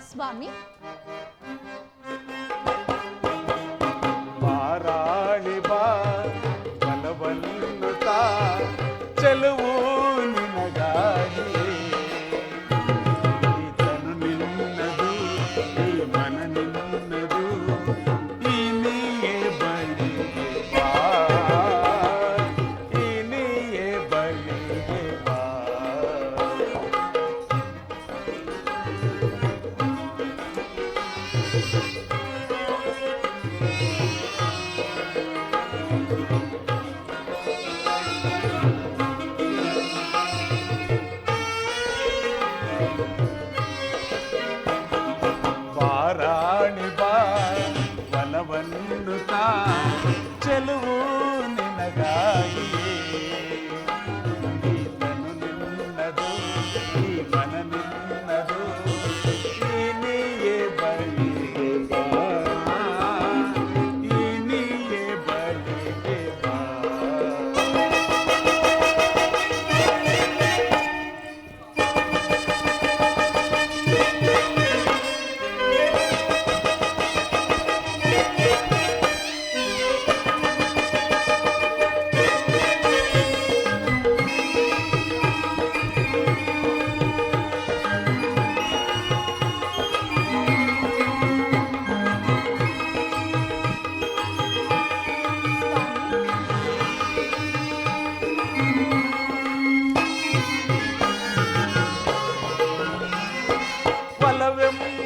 ಸ್ವಾಮಿ, ಪಾರಾಳಿ ಬಾ ಬಲವನ್ನು ತಾ ಚೆಲುವು ನಿನಗಾಗಿ, ಈ ತನು ನಿನ್ನದು ಈ ಮನ ನಿನ್ನದು, ಈ ನೀಯೇ ಬಳಿಗೆ ಬಾ, ಈ ನೀಯೇ ಬಳಿಗೆ ಬಾ. ಪಾರಾಣಿ ಬಾ ವನವನ್ನು ತಾ ಚೆಲುವು ನಿನಗಾಗಿ, ಈ ತನು ನಿನ್ನದು ಈ ಮನ ನಿನ್ನದು, ಈ ನೀಯೇ ಬಳಿಗೆ ಬಾ, ಈ ನೀಯೇ ಬಳಿಗೆ ಬಾ.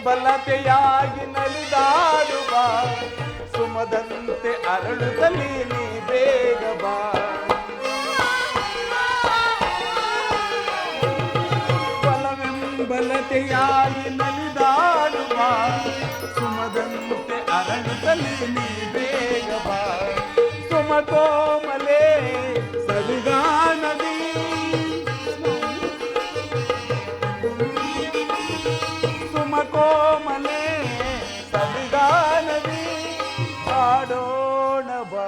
ಬಲತೆಯಾಗಿ ನಲಿದಾಡುವ ಸುಮದಂತೆ ಅರಳುತ್ತಲೇ ನೀ ಬೇಗ ಬಾ, ಬಲತೆಯಾಗಿ ನಲಿದಾಡುವ ಸುಮದಂತೆ ಅರಳುತ್ತಲೇ ನೀ ಬೇಗ ಬಾ. ಸುಮಕೋಮಲೆ ಸರಿಗಾನದಿ ಕೋಮಲೆ ಸರಿಗಾನದಿ ಆಡೋಣ ಬಾ,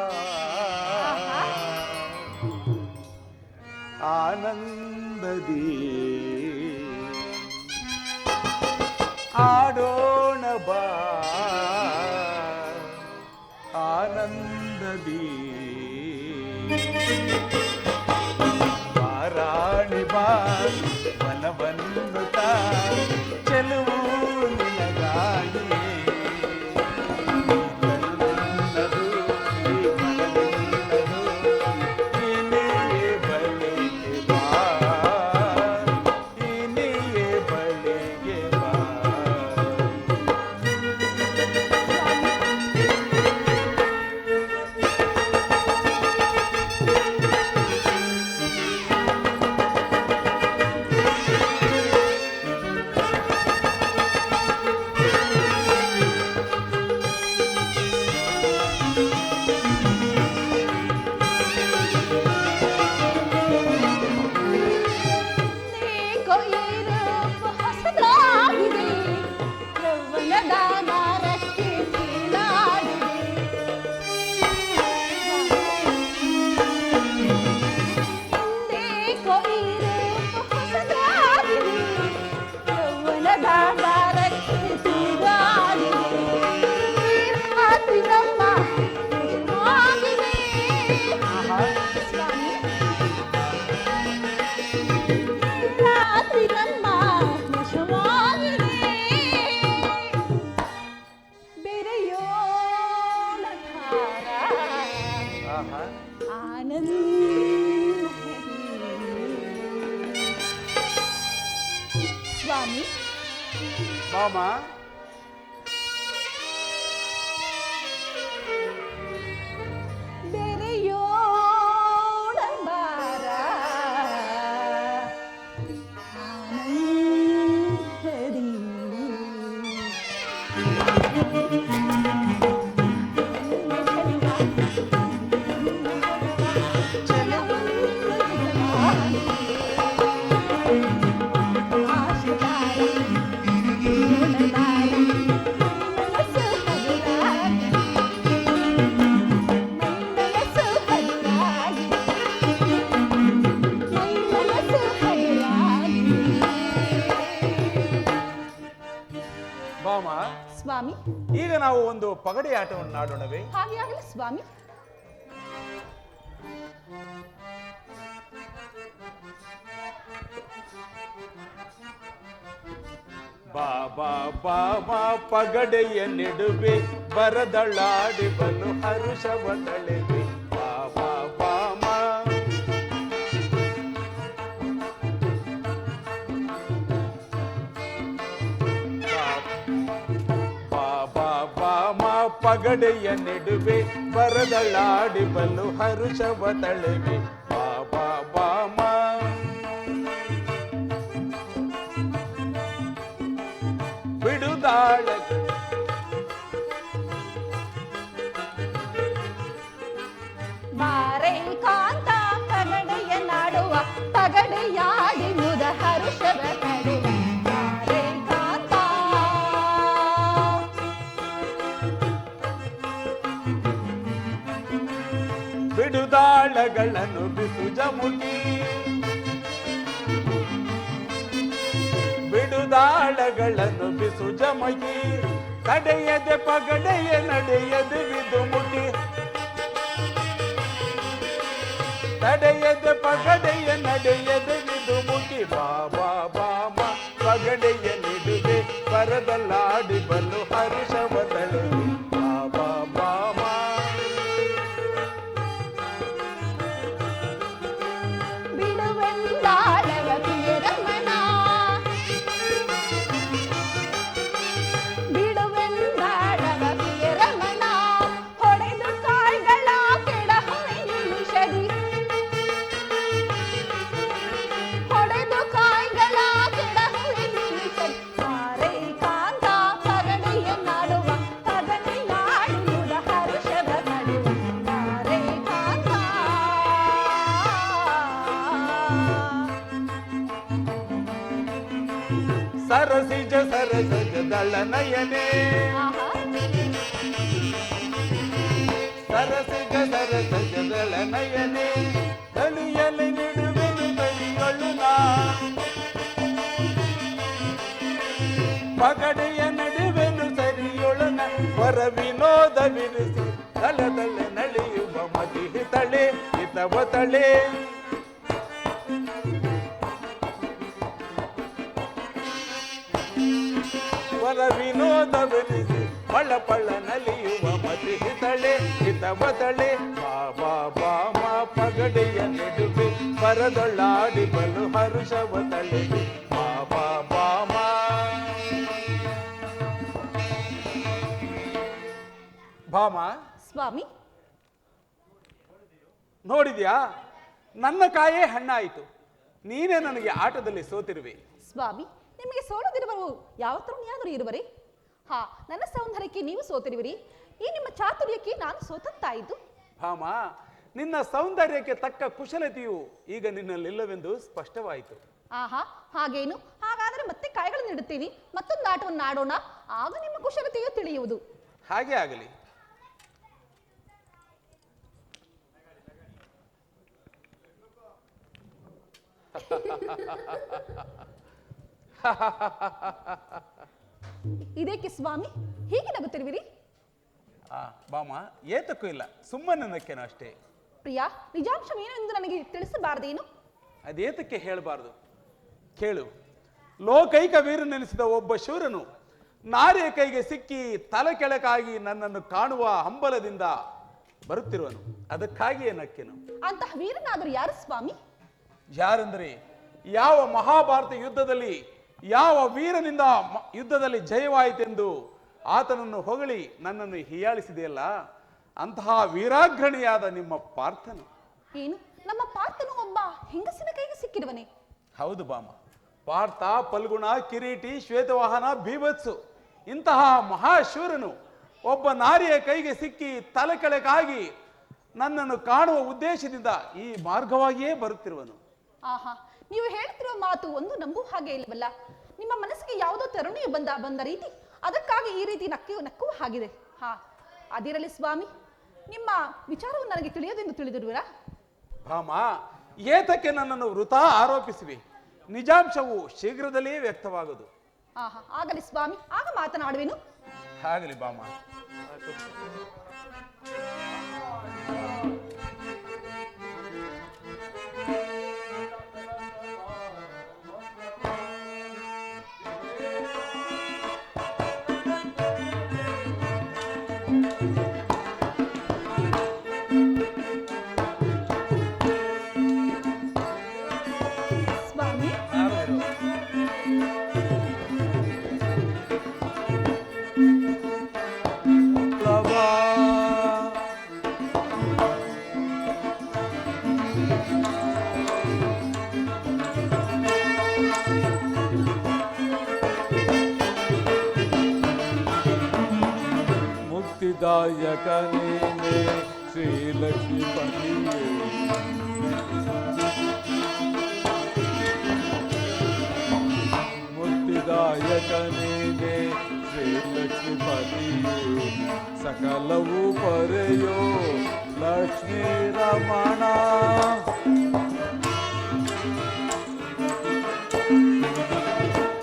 ಆನಂದದಿ ಆಡೋಣ ಬಾ, ಆನಂದದಿ. ಪಾರಾಣಿ ಬಾ ವನವನ್ನು ತಾ ಚೆಲುವು ನಿನಗಾಗಿ, ನನ್ನದು ಈ ಮನ ನಿನ್ನದು, ಈ ನೀಯೇ ಬಳಿಗೆ ಬಾ, ಈ ನೀಯೇ ಬಳಿಗೆ ಬಾ. ಆಹಾ ಆನಂದ ಸ್ವಾಮಿ ಭಾಮ ಬೆರೆಯೋಡಂಬಾರ ಆನಂದದಿ ಭಾಮ ಸ್ವಾಮಿ ಈಗ ನಾವು ಒಂದು ಪಗಡೆ ಆಟವನ್ನು ಆಡೋಣವೇ? ಹಾಗೆ ಆಗಲಿ ಸ್ವಾಮಿ. ಬಾಬಾ ಬಾಬಾ ಪಗಡೆಯ ನೆಡುವೆ ಬರದಳಾಡಿ ಬಲು ಹರುಷವ ತಳೆವೆ ಬಾಬಾ ಬಾಮ ಬಾಬಾ ಬಾಮ ಪಗಡೆಯ ನೆಡುವೆ ಬರದಳಾಡಿ ಬಲು ಹರುಷವ ತಳೆವೆ ಬಾಬಾ ಬಾಮ ಬಿಡುದಾಳ ಮಾರೇ ಕಾಂತ ಪಗಡೆಯ ನಾಡುವ ಪಗಡೆಯಾಡಿ ಮುದ ಹರುಷದ ಕಡೆವ ಮಾರೇ ಕಾಂತ ಬಿಡುದಾಳಗಳನ್ನು ಬಿಸು ಜಮುಗಿ ಬಿಡುದಾಳಗಳನ್ನು ಬಿಸು ಜಮಗಿ ತಡೆಯದೆ ಪಗಡೆಯ ನಡೆಯದೆ ಬಿದು ಮುಟಿ ತಡೆಯದೆ ಪಗಡೆಯ ನಡೆಯದೆ ಬಿದು ಮುಟಿ ಬಾಬಾ ಬಾಮ ಪಗಡೆಯ ನಿಡುವೆ ಪರದಲ್ಲಾಡಿ ಬಲು ಹರುಷವ ತಳೆವೆ ಬಾಬಾ ಬಾಮ ಬಿಡುವೆಂದಾಳವ ಪ್ರಿಯರಮಣ ಬಿಡುವೆಂದಾಳವ ಪ್ರಿಯರಮಣ ಹೊಡೆದು ಕಾಯ್ಗಳ ಕೆಡಹುವೆ ನಿಮಿಷದಿ ಹೊಡೆದು ಕಾಯ್ಗಳ ಕೆಡಹುವೆ ನಿಮಿಷದಿ ಮಾರೇ ಕಾಂತ ಪಗಡೆಯ ನಾಡುವ ಪಗಡೆಯಾಡುವುದ ಹರುಷದ ನಡುವ ಮಾರೇ ಕಾಂತ ಸರಸಿಜ ಸರಸಜ ದಳ ನಯನೆ ಆಹಾ ಸರಸಿಜ ಸರಸಜ ದಳ ನಯನೆ ತಳಿಯಲಿ ನಿಡುವೆನು ತಳಿಯೊಳು ನಾ ಪಗಡೆಯ ನಡುವೆನು ಸರಿಯೊಳನ ಹೊರ ವಿನೋದವಿರಿಸಿ ತಳದlle ನಳಿಯುವ ಮತಿ ಹಿತಳೆ ಹಿತವ ತಳೆ ಹೊರ ವಿನೋದವೆನಿಸಿ ಪಳ ಪಳ ನಲಿಯುವ ಮತಿ ಹಿತಳೆ ಹಿತವ ತಳೆ ಬಾಬಾ ಬಾಮ ಪಗಡೆಯ ನೆಡುವೆ ಪರದೊಳ್ಳಾಡಿ ಬಲು ಹರುಷವ ತಳೆವೆ ಬಾಬಾ ಬಾಮ ಭಾಮ ಸ್ವಾಮಿ ನೋಡಿದ್ಯಾ ನನ್ನ ಕಾಯೇ ಹಣ್ಣಾಯಿತು ನೀನೇ ನನಗೆ ಆಟದಲ್ಲಿ ಸೋತಿರುವೆ ಸ್ವಾಮಿ ನಿಮಗೆ ಸೋಲದಿರುವರು ಯಾವ ತರುಣಿಯಾದರೂ ಇರುವರೇ? ಹಾ, ನನ್ನ ಸೌಂದರ್ಯಕ್ಕೆ ನೀವು ಸೋತಿರುವಿರಿ, ಈ ನಿಮ್ಮ ಚಾತುರ್ಯಕ್ಕೆ ನಾನು ಸೋತಂತಾಯಿತು. ಭಾಮ ನಿನ್ನ ಸೌಂದರ್ಯಕ್ಕೆ ತಕ್ಕ ಕುಶಲತೆಯು ಈಗ ನಿನ್ನಲ್ಲಿಲ್ಲವೆಂದು ಸ್ಪಷ್ಟವಾಯಿತು. ಆಹಾ, ಹಾಗೇನು? ಹಾಗಾದರೆ ಮತ್ತೆ ಕಾಯಿಗಳನ್ನು ಇಡುತ್ತೀನಿ, ಮತ್ತೊಂದು ಆಟವನ್ನು ಆಡೋಣ, ಆಗ ನಿಮ್ಮ ಕುಶಲತೆಯು ತಿಳಿಯುವುದು. ಹಾಗೆ ಆಗಲಿ. ಇದೇಕೆ ಸ್ವಾಮಿ ಹೀಗೆ ನಗುತ್ತಿರುವಿರಿ? ಬಾಮ ಏತಕ್ಕೂ ಇಲ್ಲ, ಸುಮ್ಮನೆ ನಕ್ಕೇನು ಅಷ್ಟೇ. ಪ್ರಿಯಾ, ನಿಜಾಂಶವೇನು ಎಂದು ನನಗೆ ತಿಳಿಸಬಾರದೇನು? ಅದೇತಕ್ಕೆ ಹೇಳಬಾರದು, ಕೇಳು. ಲೋಕೈಕ ವೀರನೆನಿಸಿದ ಒಬ್ಬ ಶೂರನು ನಾರಿಯ ಕೈಗೆ ಸಿಕ್ಕಿ ತಲೆ ಕೆಳಕಾಗಿ ನನ್ನನ್ನು ಕಾಣುವ ಹಂಬಲದಿಂದ ಬರುತ್ತಿರುವನು. ಅದಕ್ಕಾಗಿಯೇ ನಕ್ಕೆನು. ಅಂತಹ ವೀರನಾದರೂ ಯಾರು ಸ್ವಾಮಿ? ಯಾರೆಂದರೆ, ಯಾವ ಮಹಾಭಾರತ ಯುದ್ಧದಲ್ಲಿ ಯಾವ ವೀರನಿಂದ ಯುದ್ಧದಲ್ಲಿ ಜಯವಾಯಿತೆಂದು ಆತನನ್ನು ಹೊಗಳಿ ನನ್ನನ್ನು ಹೀಯಾಳಿಸಿದೆಯಲ್ಲ, ಅಂತಹ ವೀರಾಗ್ರಣಿಯಾದ ನಿಮ್ಮ ಪಾರ್ಥನು. ಏನು, ನಮ್ಮ ಪಾರ್ಥನು ಒಬ್ಬ ಹೆಂಗಸಿನ ಕೈಗೆ ಸಿಕ್ಕಿರುವನೆ? ಹೌದು ಬಾಮ. ಪಾರ್ಥ, ಫಲ್ಗುಣ, ಕಿರೀಟಿ, ಶ್ವೇತವಾಹನ, ಭೀಭತ್ಸು ಇಂತಹ ಮಹಾಶೂರನು ಒಬ್ಬ ನಾರಿಯ ಕೈಗೆ ಸಿಕ್ಕಿ ತಲೆ ಕೆಳಗಾಗಿ ನನ್ನನ್ನು ಕಾಣುವ ಉದ್ದೇಶದಿಂದ ಈ ಮಾರ್ಗವಾಗಿಯೇ ಬರುತ್ತಿರುವನು. ಆಹಾ, ನೀವು ಹೇಳ್ತಿರುವ ಮಾತು ಒಂದು ನಂಬುವ ಹಾಗೆ ಇಲ್ಲವಲ್ಲ. ನಿಮ್ಮ ಮನಸ್ಸಿಗೆ ಯಾವುದೋ ತರುಣಿಯು ಬಂದ ರೀತಿ, ಅದಕ್ಕಾಗಿ ಈ ರೀತಿ ನಕ್ಕುವ ಹಾಗಿದೆ. ಹಾ, ಅದಿರಲಿ ಸ್ವಾಮಿ, ನಿಮ್ಮ ವಿಚಾರವು ನನಗೆ ತಿಳಿಯೋದೆಂದು ತಿಳಿದಿರುವಿರಾ? ಭಾಮ, ಏತಕ್ಕೆ ನನ್ನನ್ನು ವೃಥಾ ಆರೋಪಿಸುವೆ? ನಿಜಾಂಶವು ಶೀಘ್ರದಲ್ಲೇ ವ್ಯಕ್ತವಾಗದು. ಆಹಾ, ಆಗಲಿ ಸ್ವಾಮಿ, ಆಗ ಮಾತನಾಡುವೆನು. ಆಗಲಿ ಬಾಮ. ಸ್ವಾಮಿ, ಮುಕ್ತಿದಾಯಕನೇ ಶ್ರೀಲಕ್ಷ್ಮೀಪತಿಯೇ, ಮುಕ್ತಿದಾಯಕನೇ ಶ್ರೀಲಕ್ಷ್ಮೀಪತಿಯೇ, ಸಕಲವು ಪರೆಯೋ ಲಕ್ಷ್ಮೀ ರಮಣ,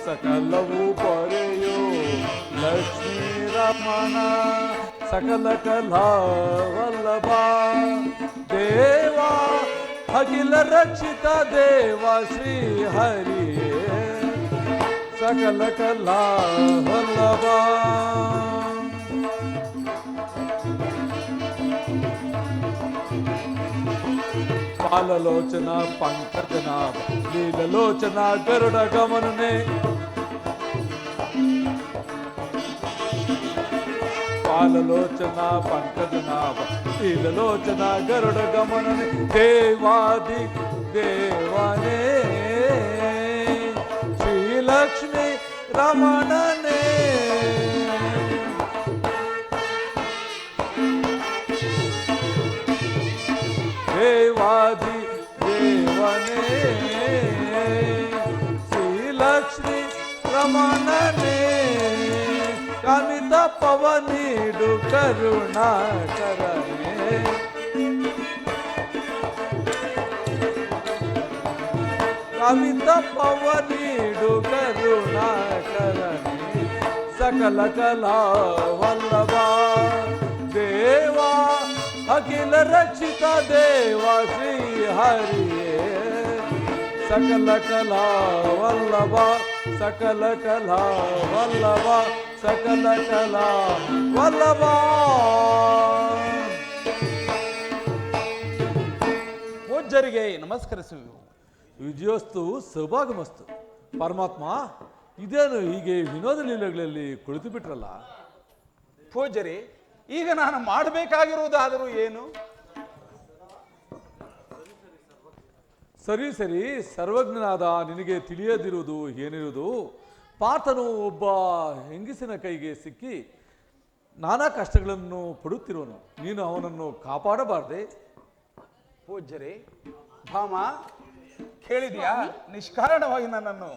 ಸಕಲವು ಪರೆಯೋ ಲಕ್ಷ್ಮೀ ರಮಣ, ಸಕಲ ಕಲಾ ವಲ್ಲಭ ದೇವ, ಅಖಿಲ ರಕ್ಷಿತ ದೇವ ಶ್ರೀ ಹರಿಯೇ, ಸಕಲ ಕಲಾ ವಲ್ಲಭ. ಪಾಲಲೋಚನ ಪಂಕಜನಾಭ ಲೀಲಲೋಚನ ಗರುಡ ಗಮನನೆ, ಪಾಲಲೋಚನ ಪಂಕಜನಾಭ ಲೀಲಲೋಚನ ಗರುಡ ಗಮನನೆ, ದೇವಾದಿ ದೇವನೇ ಶ್ರೀಲಕ್ಷ್ಮೀ ರಮಣನೇ, ದೇವಾದಿ ದೇವನೇ ಶ್ರೀಲಕ್ಷ್ಮೀ ರಮಣನೇ, ಕಾಮಿತ ಪವನೀಡು ಕರುಣಾಕರನೇ, ಕಾಮಿತ ಪವನೀಡು ಕರುಣಾಕರನೇ, ಸಕಲ ಕಲಾ ವಲ್ಲಭ ದೇವ, ಅಖಿಲ ರಕ್ಷಿತ ದೇವ ಶ್ರೀ ಹರಿಯೇ, ಸಕಲ ಕಲಾ ವಲ್ಲಭ, ಸಕಲ ಕಲಾ ವಲ್ಲಭ, ಸಕಲ ಕಲಾ ವಲ್ಲಭ. ಪೂಜ್ಯರಿಗೆ ನಮಸ್ಕರಿಸುವೆವು. ವಿಜಯೋಸ್ತು ಸೌಭಾಗ್ಯಮಸ್ತು. ಪರಮಾತ್ಮ, ಇದೇನು ಹೀಗೆ ವಿನೋದ ಲೀಲೆಗಳಲ್ಲಿ ಕುಳಿತು ಬಿಟ್ರಲ್ಲ? ಪೂಜ್ಯರೇ, ಈಗ ನಾನು ಮಾಡಬೇಕಾಗಿರುವುದಾದರೂ ಏನು? ಸರಿ ಸರಿ, ಸರ್ವಜ್ಞನಾದ ನಿನಗೆ ತಿಳಿಯದಿರುವುದು ಏನಿರುವುದು? ಪಾರ್ಥನು ಒಬ್ಬ ಹೆಂಗಸಿನ ಕೈಗೆ ಸಿಕ್ಕಿ ನಾನಾ ಕಷ್ಟಗಳನ್ನು ಪಡುತ್ತಿರುವನು, ನೀನು ಅವನನ್ನು ಕಾಪಾಡಬಾರದೆ? ಪೂಜ್ಯರೇ, ಭಾಮ ಕೇಳಿದೆಯಾ? ನಿಷ್ಕಾರಣವಾಗಿ ನನ್ನನ್ನು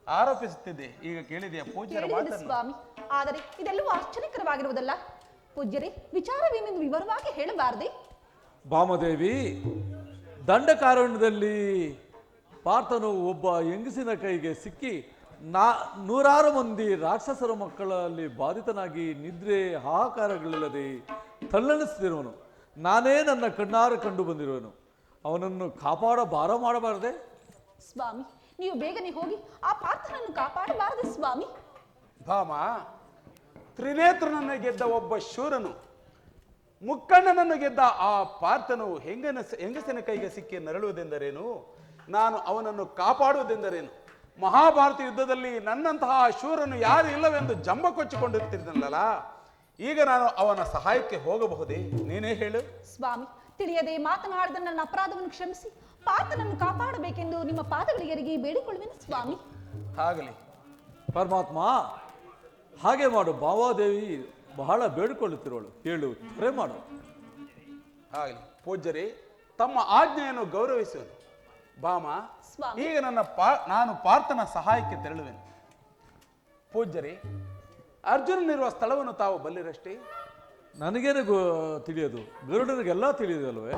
ಆರೋಪಿಸುತ್ತಿದ್ದೆ. ಈಗ ಕೇಳಿದೆಯಾ ಪೂಜ್ಯರ ಕೇಳಿದೆ ಮಾತನ್ನು? ಸ್ವಾಮಿ, ಆದರೆ ಇದೆಲ್ಲವೂ ಆಶ್ಚರ್ಯಕರವಾಗಿರುವುದಲ್ಲ. ಪೂಜ್ಯರೇ, ವಿಚಾರವೇನೆಂದು ವಿವರವಾಗಿ ಹೇಳಬಾರದೆ? ಭಾಮದೇವಿ, ದಂಡಕಾರಣ್ಯದಲ್ಲಿ ಪಾರ್ಥನು ಒಬ್ಬ ಹೆಂಗಸಿನ ಕೈಗೆ ಸಿಕ್ಕಿ ನೂರಾರು ಮಂದಿ ರಾಕ್ಷಸರ ಮಕ್ಕಳಲ್ಲಿ ಬಾಧಿತನಾಗಿ ನಿದ್ರೆ ಹಾಹಾಕಾರಗಳಿಲ್ಲದೆ ತಲ್ಲಣಿಸುತ್ತಿರುವನು. ನಾನೇ ನನ್ನ ಕಣ್ಣಾರ ಕಂಡು ಬಂದಿರುವನು. ಅವನನ್ನು ಕಾಪಾಡ ಭಾರ ಮಾಡಬಾರದೆ? ಸ್ವಾಮಿ, ನೀವು ಬೇಗನೆ ಹೋಗಿ ಆ ಪಾರ್ಥನನ್ನು ಕಾಪಾಡಬಾರದೆ ಸ್ವಾಮಿ? ಭಾಮ, ತ್ರಿನೇತ್ರನನ್ನು ಗೆದ್ದ ಒಬ್ಬ ಶೂರನು ಮುಕ್ಕಣ್ಣನನ್ನು ಗೆದ್ದ ಆ ಪಾರ್ಥನು ಹೆಂಗಸಿನ ಕೈಗೆ ಸಿಕ್ಕಿ ನರಳುವುದೆಂದರೇನು? ನಾನು ಅವನನ್ನು ಕಾಪಾಡುವುದೆಂದರೇನು? ಮಹಾಭಾರತ ಯುದ್ಧದಲ್ಲಿ ನನ್ನಂತಹ ಶೂರನು ಯಾರು ಇಲ್ಲವೆಂದು ಜಂಬ ಕೊಚ್ಚಿಕೊಂಡಿರ್ತಿದ್ದನಲ್ಲ, ಈಗ ನಾನು ಅವನ ಸಹಾಯಕ್ಕೆ ಹೋಗಬಹುದೇ? ನೀನೇ ಹೇಳು. ಸ್ವಾಮಿ, ತಿಳಿಯದೆ ಮಾತನಾಡಿದ ನನ್ನ ಅಪರಾಧವನ್ನು ಕ್ಷಮಿಸಿ ಪಾರ್ಥನನ್ನು ಕಾಪಾಡಬೇಕೆಂದು ನಿಮ್ಮ ಪಾದಗಳಿಗೆ ಬೇಡಿಕೊಳ್ಳುವೆನು ಸ್ವಾಮಿ. ಆಗಲಿ ಪರಮಾತ್ಮ, ಹಾಗೆ ಮಾಡು. ಭಾವಾದೇವಿ ಬಹಳ ಬೇಡಿಕೊಳ್ಳುತ್ತಿರೋಳು, ಕೇಳು, ತ್ವರೆ ಮಾಡು. ಆಗಲಿ ಪೂಜ್ಯರೇ, ತಮ್ಮ ಆಜ್ಞೆಯನ್ನು ಗೌರವಿಸುವುದು. ಬಾಮ, ಸ್ವಾಮಿ. ಈಗ ನಾನು ಪಾರ್ಥನ ಸಹಾಯಕ್ಕೆ ತೆರಳುವೆನು. ಪೂಜ್ಯರೇ, ಅರ್ಜುನನಿರುವ ಸ್ಥಳವನ್ನು ತಾವು ಬಲ್ಲಿರಷ್ಟೇ? ನನಗೇನು ತಿಳಿಯೋದು, ಗರುಡನಿಗೆಲ್ಲ ತಿಳಿಯೋದಲ್ವೇ?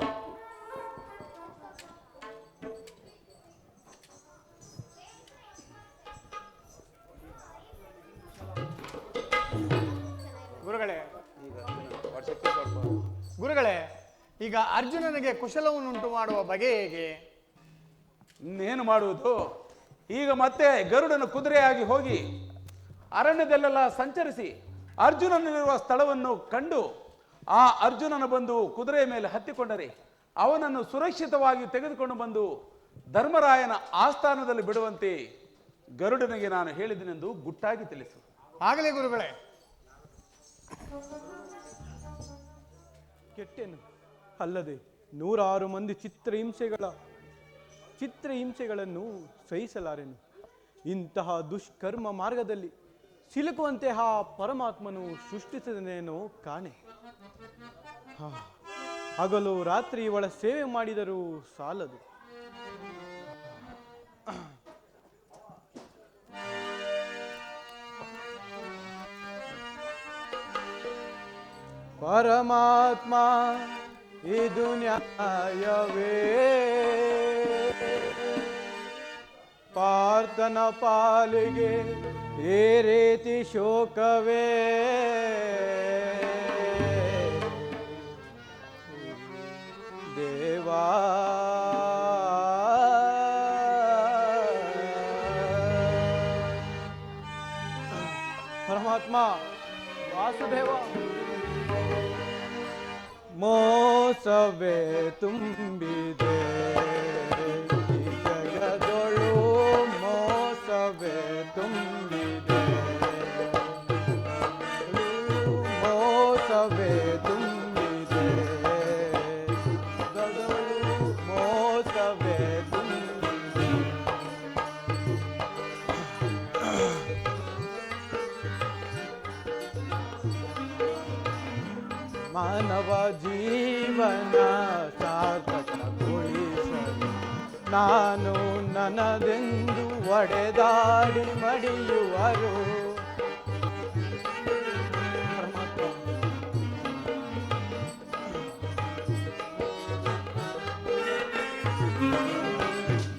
ಗುರುಗಳೇ, ಈಗ ಅರ್ಜುನನಿಗೆ ಕುಶಲವನ್ನುಂಟು ಮಾಡುವ ಬಗೆ ಹೇಗೆ? ಇನ್ನೇನು ಮಾಡುವುದು? ಈಗ ಮತ್ತೆ ಗರುಡನ ಕುದುರೆಯಾಗಿ ಹೋಗಿ ಅರಣ್ಯದಲ್ಲೆಲ್ಲ ಸಂಚರಿಸಿ ಅರ್ಜುನನಿರುವ ಸ್ಥಳವನ್ನು ಕಂಡು ಆ ಅರ್ಜುನನ ಬಂದು ಕುದುರೆಯ ಮೇಲೆ ಹತ್ತಿಕೊಂಡರೆ ಅವನನ್ನು ಸುರಕ್ಷಿತವಾಗಿ ತೆಗೆದುಕೊಂಡು ಬಂದು ಧರ್ಮರಾಯನ ಆಸ್ಥಾನದಲ್ಲಿ ಬಿಡುವಂತೆ ಗರುಡನಿಗೆ ನಾನು ಹೇಳಿದನೆಂದು ಗುಟ್ಟಾಗಿ ತಿಳಿಸು. ಆಗಲೇ ಗುರುಗಳೇ. ಕೆಟ್ಟೆನು ಅಲ್ಲದೆ 106 ಮಂದಿ ಚಿತ್ರಹಿಂಸೆಗಳನ್ನು ಸಹಿಸಲಾರೆನು. ಇಂತಹ ದುಷ್ಕರ್ಮ ಮಾರ್ಗದಲ್ಲಿ ಸಿಲುಕುವಂತೆ ಆ ಪರಮಾತ್ಮನು ಸೃಷ್ಟಿಸಿದನೇನೋ ಕಾಣೆ. ಹಗಲು ರಾತ್ರಿ ಇವಳ ಸೇವೆ ಮಾಡಿದರೂ ಸಾಲದು. ಪರಮಾತ್ಮ ಇದು ನ್ಯಾಯವೇ? ಪಾರ್ಥನ ಪಾಲಿಗೆ ಈ ರೀತಿ ಶೋಕವೇ? ದೇವಾ, ಪರಮಾತ್ಮ ವಾಸುದೇವ, ಮೋಸವೇ ತುಂಬಿದೆ ಈ ಜಗದೊಳು, ಮೋಸವೇ ತುಂಬಿದೆ, ಮೋಸವೇ ತುಂಬಿದೆ ಜಗದೊಳು, ಮೋಸವೇ ತುಂಬಿದೆ. ಮಾನವ ಜೀವನ ಸಾರ್ಥಕಗೊಳಿಸಲು ನಾನು ನನ್ನದೆಂದು ಒಡೆದಾಡಿ ಮಡಿಯುವರು.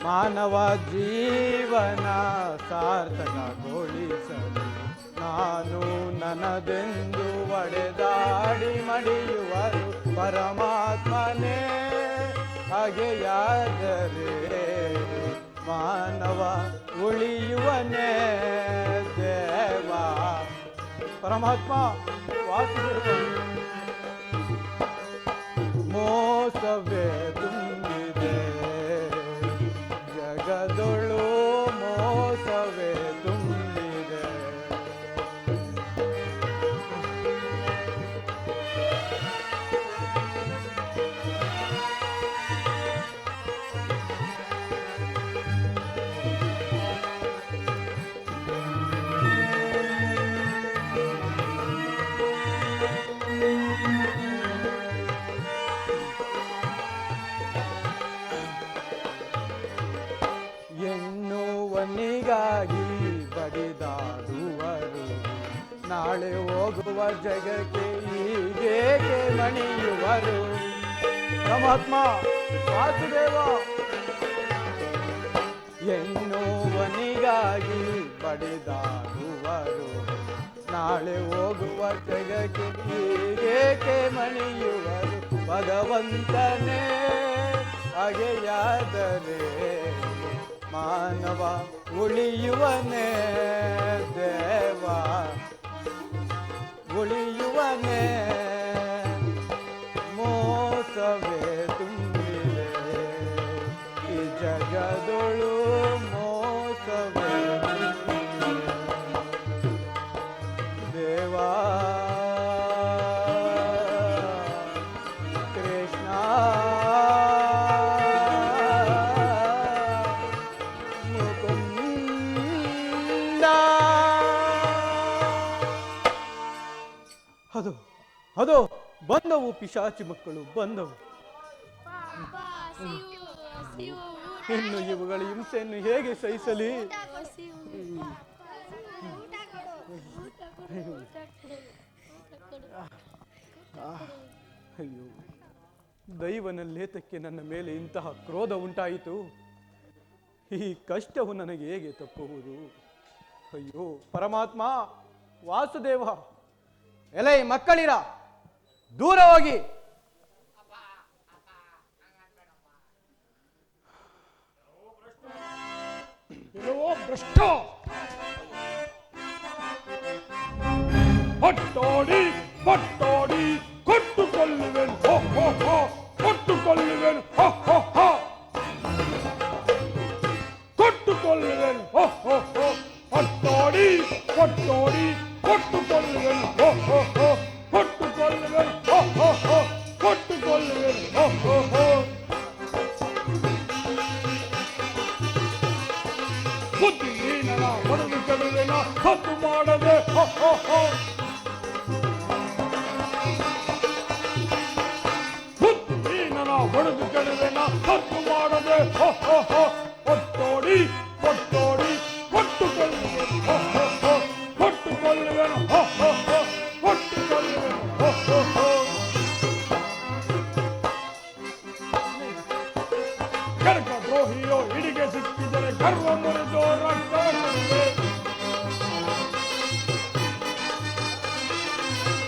ಮಾನವ ಜೀವನ ಸಾರ್ಥಕಗೊಳಿಸಲು ನಾನು ನನ್ನದೆಂದು ಒಡೆದಾಡಿ ಮಡಿಯುವರು. ಪರಮಾತ್ಮನೇ ಹಾಗೆಯಾದರೆ ಮಾನವ ಉಳಿಯುವನೇ ದೇವ. ಪರಮಾತ್ಮ ವಾಸುದೇವ, ಮೋಸವೇ ತುಂಬಿದೆ ಜಗದೊಳು, ಮೋಸವೇ ತುಂಬಿದೆ. ಎನ್ನುವನಿಗಾಗಿ ಬಡಿದಾಡುವರು, ನಾಳೆ ಹೋಗುವ ಜಗಕ್ಕೆ ಹೀಗೇಕೆ ಮಣಿಯುವರು. ಪರಮಾತ್ಮ ವಾಸುದೇವ, ಎನ್ನುವನಿಗಾಗಿ ಬಡಿದಾಡುವರು, ನಾಳೆ ಹೋಗುವ ಜಗಕ್ಕೆ ಹೀಗೇಕೆ ಮಣಿಯುವರು. ಭಗವಂತನೇ ಹಾಗೆಯಾದರೆ ಮಾನವ ಉಳಿಯುವನೇ ದೇವ, ಉಳಿಯುವನೇ. ಮೋಸವೇ ತುಂಬಿದೆ ಈ ಜಗದೊಳು ಮೋಸವೇ ತುಂಬಿದೆ. ದೇವಾ ಕೃಷ್ಣ ಮುಕುಂದ. ಅದು ಬಂದವು ಪಿಶಾಚಿ ಮಕ್ಕಳು ಬಂದವು. ಇನ್ನು ಇವುಗಳ ಹಿಂಸೆಯನ್ನು ಹೇಗೆ ಸಹಿಸಲಿ? ಅಯ್ಯೋ, ದೈವನ ಲೇತಕ್ಕೆ ನನ್ನ ಮೇಲೆ ಇಂತಹ ಕ್ರೋಧ ಉಂಟಾಯಿತು. ಈ ಕಷ್ಟವು ನನಗೆ ಹೇಗೆ ತಪ್ಪುವುದು? ಅಯ್ಯೋ ಪರಮಾತ್ಮ, ವಾಸುದೇವ, ಎಲೈ ಮಕ್ಕಳಿರ ದೂರ ಹೋಗಿ. ಭ್ರಷ್ಟ ಹೊಟ್ಟೋಡಿ ಪಟ್ಟೋಡಿ ಕೊಟ್ಟುಕೊಳ್ಳುವೆನು, ಹೋ ಹೋ ಹೋ ಕೊಟ್ಟುಕೊಳ್ಳುವೆನು, ಹೋ ಹೋ ಹೋ ಕೊಟ್ಟುಕೊಳ್ಳುವೆನು, ಹೋ ಹೋ ಹೋ ಹೊಟ್ಟೋಡಿ ಪಟ್ಟೋಡಿ ಕೊಟ್ಟುಕೊಳ್ಳುವೆನು, ಹೋ ಹೋ ಹೋ ಕೊಟ್ಟುಕೊಳ್ಳುವೆನು, ಹೋ ಹೋ ಹೋ ಕೊಟ್ಟುಕೊಳ್ಳುವೆನು, ಹೋ ಹೋ ಹೋ. ಬುದ್ಧಿಹೀನನ ಹೊಡೆದು ಕೆಡುವೆನ ಹತ್ತು ಮಾಡದೆ, ಹೋ ಹೋ ಹೋ ಬುದ್ಧಿಹೀನನ ಹೊಡೆದು ಕೆಡುವೆನ ಹತ್ತು ಮಾಡದೆ, ಹೋ ಹೋ ಹೋ ಒಟ್ಟೋಡಿ ಕೊಟ್ಟೋಡಿ ಕೊಟ್ಟುಕೊಳ್ಳುವೆನು, ಹೋ ಹೋ ಹೋ ಕೊಟ್ಟುಕೊಳ್ಳುವೆನು, ಹೋ ಹೋ ಹೋ ಕೊಟ್ಟುಕೊಳ್ಳುವೆನು, ಹೋ ಹೋ ಹೋ. ಕನಕ ದ್ರೋಹಿಯೋ ಹಿಡಿಗೆ ಸಿಕ್ಕಿದರೆ ಗರ್ವ ಮುರಿದು ರಕ್ತವ ಕುಡಿವೆ,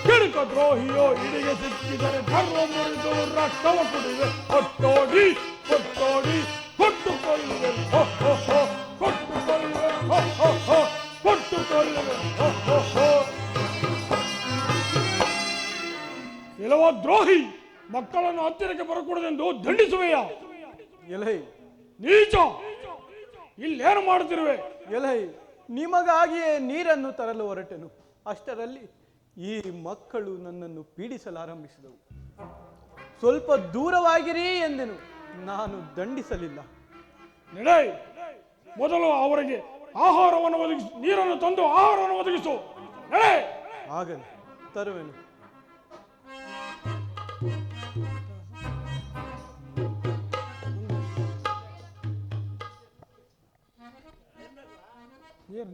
ಕನಕ ದ್ರೋಹಿಯೋ ಹಿಡಿಗೆ ಸಿಕ್ಕಿದರೆ ಗರ್ವ ಮುರಿದು ರಕ್ತವ ಕುಡಿವೆ, ಕೊಟ್ಟೋಡಿ ಕೊಟ್ಟೋಡಿ ಕೊಟ್ಟುಕೊಳ್ಳುವೆನು, ಹೋ ಹೋ ಹೋ ಕೊಟ್ಟುಕೊಳ್ಳುವೆನು, ಹೋ ಹೋ ಹೋ ಕೊಟ್ಟುಕೊಳ್ಳುವೆನು, ಹೋ ಹೋ ಹೋ. ಕೆಲವ ದ್ರೋಹಿ ಮಕ್ಕಳನ್ನು ಹತ್ತಿರಕ್ಕೆ ಬರಕೂಡದೆಂದು ದಂಡಿಸುವೆಯಾ? ಎಲೈ ನೀಚ, ಇಲ್ಲೇನು ಮಾಡುತ್ತಿರುವೆ? ಎಲೈ, ನಿಮಗಾಗಿಯೇ ನೀರನ್ನು ತರಲು ಹೊರಟೆನು. ಅಷ್ಟರಲ್ಲಿ ಈ ಮಕ್ಕಳು ನನ್ನನ್ನು ಪೀಡಿಸಲಾರಂಭಿಸಿದವು. ಸ್ವಲ್ಪ ದೂರವಾಗಿರಿ ಎಂದೆನು, ನಾನು ದಂಡಿಸಲಿಲ್ಲ. ನಡೆ, ಮೊದಲು ಅವರಿಗೆ ಆಹಾರವನ್ನು ಒದಗಿಸು, ನೀರನ್ನು ತಂದು ಆಹಾರವನ್ನು ಒದಗಿಸು. ನಡೆ. ಆಗಲಿ, ತರುವೆನು.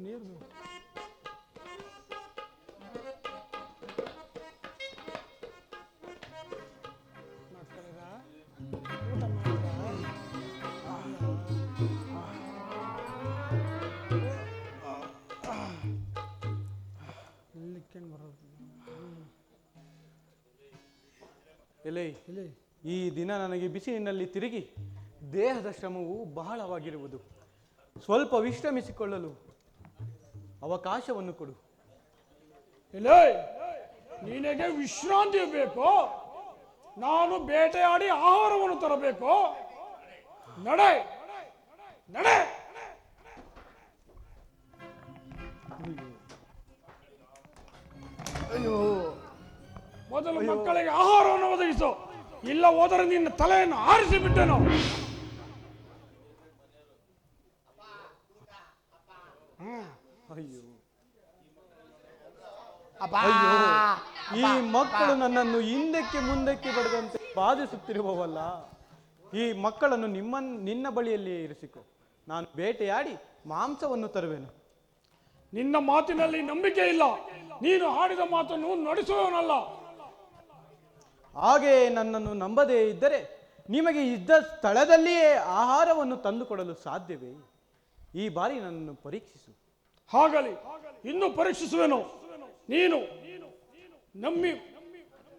ನೀರು ಎಲೆ ಈ ದಿನ ನನಗೆ ಬಿಸಿಲಿನಲ್ಲಿ ತಿರುಗಿ ದೇಹದ ಶ್ರಮವು ಬಹಳವಾಗಿರುವುದು. ಸ್ವಲ್ಪ ವಿಶ್ರಮಿಸಿಕೊಳ್ಳಲು ಅವಕಾಶವನ್ನು ಕೊಡು. ಇಲ್ಲ, ನಿನಗೆ ವಿಶ್ರಾಂತಿ ಬೇಕು, ನಾನು ಬೇಟೆಯಾಡಿ ಆಹಾರವನ್ನು ತರಬೇಕು. ನಡೆ ನಡೆ. ಮೊದಲು ಮಕ್ಕಳಿಗೆ ಆಹಾರವನ್ನು ಒದಗಿಸು, ಇಲ್ಲ ಹೋದರೆ ನಿನ್ನ ತಲೆಯನ್ನು ಆರಿಸಿ ಬಿಟ್ಟೆನು. ಅಯ್ಯೋ ಅಯ್ಯೋ, ಈ ಮಕ್ಕಳು ನನ್ನನ್ನು ಹಿಂದಕ್ಕೆ ಮುಂದಕ್ಕೆ ಬಡದಂತೆ ಬಾಧಿಸುತ್ತಿರುವವಲ್ಲ. ಈ ಮಕ್ಕಳನ್ನು ನಿನ್ನ ಬಳಿಯಲ್ಲಿಯೇ ಇರಿಸಿಕೊ, ನಾನು ಬೇಟೆಯಾಡಿ ಮಾಂಸವನ್ನು ತರುವೆನು. ನಿನ್ನ ಮಾತಿನಲ್ಲಿ ನಂಬಿಕೆ ಇಲ್ಲ, ನೀನು ಆಡಿದ ಮಾತನ್ನು ನಡೆಸುವವನಲ್ಲ. ಹಾಗೆ ನನ್ನನ್ನು ನಂಬದೇ ಇದ್ದರೆ ನಿಮಗೆ ಇದ್ದ ಸ್ಥಳದಲ್ಲಿಯೇ ಆಹಾರವನ್ನು ತಂದುಕೊಡಲು ಸಾಧ್ಯವೇ? ಈ ಬಾರಿ ನನ್ನನ್ನು ಪರೀಕ್ಷಿಸು. ಹಾಗಲಿ, ಇನ್ನು ಪರೀಕ್ಷಿಸುವೆನು. ನೀನು ನಂಬಿ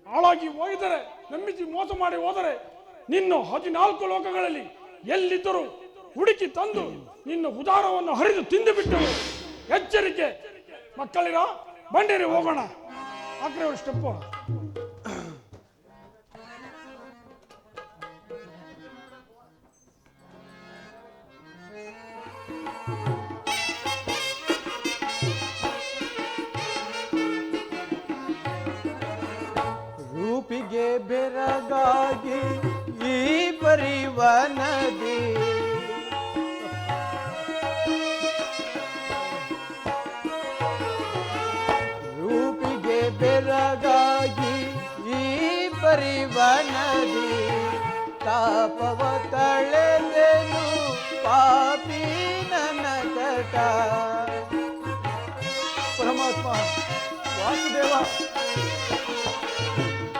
ಹಾಳಾಗಿ ಹೋಗಿದರೆ, ನಂಬಿಸಿ ಮೋಸ ಮಾಡಿ ಹೋದರೆ, ನಿನ್ನ 14 ಲೋಕಗಳಲ್ಲಿ ಎಲ್ಲಿದ್ದರೂ ಹುಡುಕಿ ತಂದು ನಿನ್ನ ಉದಾರವನ್ನು ಹರಿದು ತಿಂದು ಬಿಟ್ಟರು. ಎಚ್ಚರಿಕೆ ಮಕ್ಕಳಿರ, ಬಂಡಿರಿ ಹೋಗೋಣ. ಹಾಕ್ರೆ ಸ್ಟೆಪ್ಪು. ರೂಪಿಗೆ ಬೆರಗಾಗಿ ಈ ಪರಿವನದಿ ರೂಪಿಗೆ ಬೆರಗಾಗಿ ಈ ಪರಿವನದಿ ತಾಪವ ತಳೆದೆನು ಪಾಪಿ ನನ್ನ ಕಟ. ಪರಮಾತ್ಮ ವಾಸುದೇವ,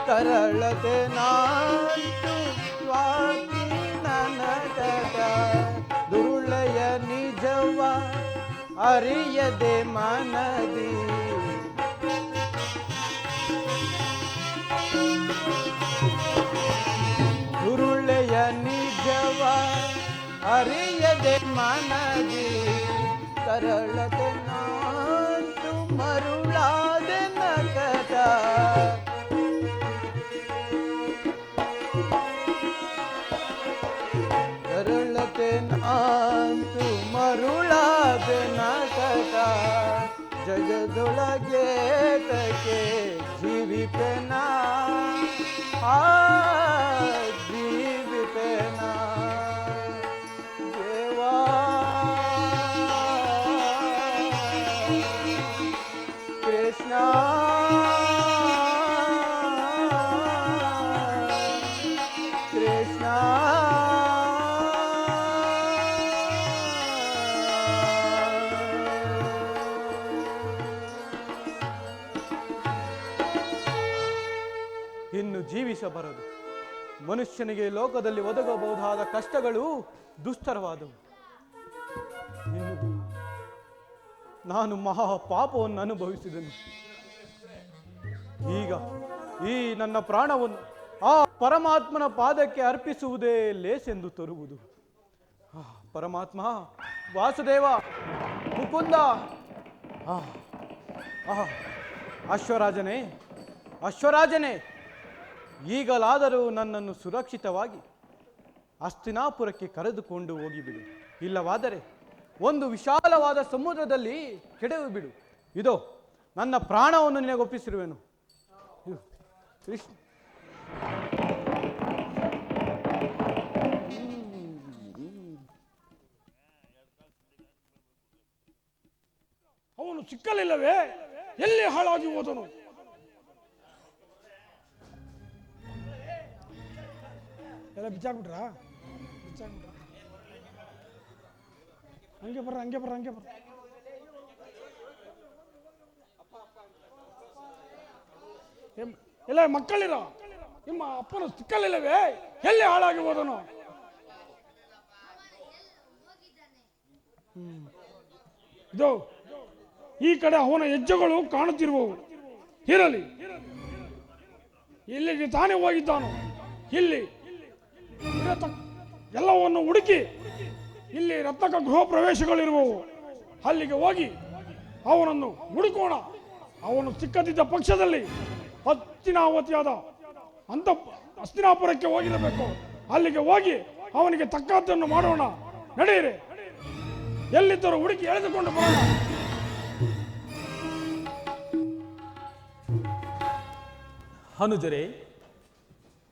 ತರಳತೆ ನಾಟು ಸ್ವಾಮಿ ನನ್ನ ಕಟ. ದುರುಳೆಯ ನಿಜವ ಅರಿಯದೆ ಮನದಿ ದುರುಳೆಯ ನಿಜವ ಅರಿಯದೆ ಮನದಿ ತರಳತೆ ನಾಟು ಮರುಳಾದೆ ನಕಟ. ತರಳತೆ ನಾಟು ಮರುಳಾದೆ ನಕಟ. ಜಗದೊಳಗೆ ತಕೆ ಜೀವಿಪೆನ ಜೀವಿಪೆನ ದೇವಾ. ಕೃಷ್ಣ ಕೃಷ್ಣ ಇನ್ನು ಜೀವಿಸಬಾರದು. ಮನುಷ್ಯನಿಗೆ ಲೋಕದಲ್ಲಿ ಒದಗಬಹುದಾದ ಕಷ್ಟಗಳು ದುಸ್ತರವಾದವು. ಇನ್ನು ನಾನು ಮಹಾ ಪಾಪವನ್ನು ಅನುಭವಿಸಿದನು. ಈಗ ಈ ನನ್ನ ಪ್ರಾಣವನ್ನು ಆ ಪರಮಾತ್ಮನ ಪಾದಕ್ಕೆ ಅರ್ಪಿಸುವುದೇ ಲೇಸೆಂದು ತರುವುದು. ಪರಮಾತ್ಮ, ವಾಸುದೇವ, ಮುಕುಂದ, ಅಶ್ವರಾಜನೇ, ಅಶ್ವರಾಜನೇ, ಈಗಲಾದರೂ ನನ್ನನ್ನು ಸುರಕ್ಷಿತವಾಗಿ ಹಸ್ತಿನಾಪುರಕ್ಕೆ ಕರೆದುಕೊಂಡು ಹೋಗಿಬಿಡು. ಇಲ್ಲವಾದರೆ ಒಂದು ವಿಶಾಲವಾದ ಸಮುದ್ರದಲ್ಲಿ ಕೆಡವಿ ಬಿಡು. ಇದೋ ನನ್ನ ಪ್ರಾಣವನ್ನು ನಿನಗೊಪ್ಪಿಸಿರುವೆನು. ಕೃಷ್ಣ ಅವನು ಸಿಕ್ಕಲಿಲ್ಲವೇ? ಎಲ್ಲಿ ಹಾಳಾಗಿ ಹೋದನು? ಎಲ್ಲ ಬಿಚ್ಚಾಕ್ಬಿಟ್ರ? ಹಂಗೆ ಬರ್ರ, ಹಂಗೆ ಬರ್ರ, ಹಂಗೆ ಬರ್ರ. ಎಲ್ಲ ಮಕ್ಕಳಿರ, ನಿಮ್ಮ ಅಪ್ಪನ ಸಿಕ್ಕಲಿಲ್ಲವೇ? ಎಲ್ಲಿ ಹಾಳಾಗಿ ಹೋದನು? ಇದು ಈ ಕಡೆ ಅವನ ಹೆಜ್ಜೆಗಳು ಕಾಣುತ್ತಿರುವವು. ಇರಲಿ, ಇಲ್ಲಿಗೆ ತಾನೇ ಹೋಗಿದ್ದಾನು. ಇಲ್ಲಿ ಎಲ್ಲವನ್ನು ಹುಡುಕಿ ಇಲ್ಲಿ ರತ್ನಕ ಗೃಹ ಪ್ರವೇಶಗಳಿರುವವು. ಅಲ್ಲಿಗೆ ಹೋಗಿ ಅವನನ್ನು ಹುಡುಕೋಣ. ಅವನು ಸಿಕ್ಕದಿದ್ದ ಪಕ್ಷದಲ್ಲಿ ಹಸ್ತಿನಾವತಿಯಾದ ಅಂತ ಹಸ್ತಿನಾಪುರಕ್ಕೆ ಹೋಗಿರಬೇಕು. ಅಲ್ಲಿಗೆ ಹೋಗಿ ಅವನಿಗೆ ತಕ್ಕದ್ದನ್ನು ಮಾಡೋಣ. ನಡೆಯಿರಿ, ಎಲ್ಲಿದ್ದರೂ ಹುಡುಕಿ ಎಳೆದುಕೊಂಡು ಬರೋಣ. ಅನುಜರೇ,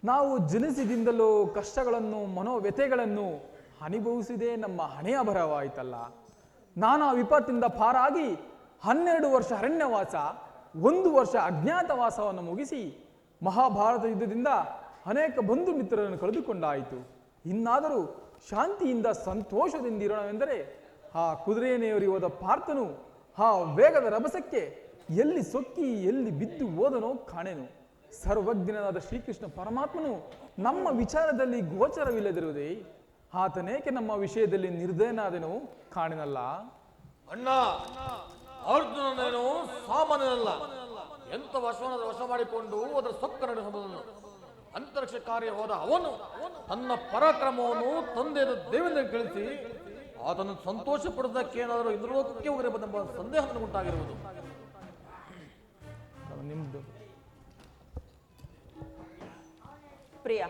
ನಾವು ಜನಿಸಿದಿಂದಲೂ ಕಷ್ಟಗಳನ್ನು ಮನೋವ್ಯಥೆಗಳನ್ನು ಅನುಭವಿಸಿದೇ ನಮ್ಮ ಹಣೆಯ ಬರವಾಯಿತಲ್ಲ. ನಾನಾ ವಿಪತ್ತಿಂದ ಪಾರಾಗಿ 12 ವರ್ಷ ಅರಣ್ಯವಾಸ, 1 ವರ್ಷ ಅಜ್ಞಾತವಾಸವನ್ನು ಮುಗಿಸಿ ಮಹಾಭಾರತ ಯುದ್ಧದಿಂದ ಅನೇಕ ಬಂಧು ಮಿತ್ರರನ್ನು ಕಳೆದುಕೊಂಡಾಯಿತು. ಇನ್ನಾದರೂ ಶಾಂತಿಯಿಂದ ಸಂತೋಷದಿಂದಿರೋಣವೆಂದರೆ ಆ ಕುದುರೆಯನ್ನೇರಿ ಹೋದ ಪಾರ್ಥನು ಆ ವೇಗದ ರಭಸಕ್ಕೆ ಎಲ್ಲಿ ಸೊಕ್ಕಿ ಎಲ್ಲಿ ಬಿದ್ದು ಹೋದನೋ ಕಾಣೆನು. ಸರ್ವಜ್ಞನಾದ ಶ್ರೀಕೃಷ್ಣ ಪರಮಾತ್ಮನು ನಮ್ಮ ವಿಚಾರದಲ್ಲಿ ಗೋಚರವಿಲ್ಲದಿರುವುದೇ ಆತನೇಕೆ ನಮ್ಮ ವಿಷಯದಲ್ಲಿ ನಿರ್ದಯನಾದನು ಕಾಣೆನಲ್ಲ. ಅಣ್ಣ, ಅರ್ಜುನನೇನು ಸಾಮಾನ್ಯನಲ್ಲ. ಎಂತ ವಶವನ್ನಾದರೂ ವಶ ಮಾಡಿಕೊಂಡು ಅದರ ಸೊಕ್ಕ ನಡೆಸಬಹುದು. ಅಂತರಿಕ್ಷ ಕಾರ್ಯ ಹೋದ ಅವನು ತನ್ನ ಪರಾಕ್ರಮವನ್ನು ತಂದೆಯ ದೇವೇಂದ್ರ ಕಳಿಸಿ ಆತನು ಸಂತೋಷ ಪಡುವುದಕ್ಕೆ ಏನಾದರೂ ಇಂದ್ರಲೋಕಕ್ಕೆ ಹೋಗಿರಬಹುದೆಂಬ ಸಂದೇಹ ಉಂಟಾಗಿರುವುದು. ನಿಮ್ದು ಪ್ರಿಯ,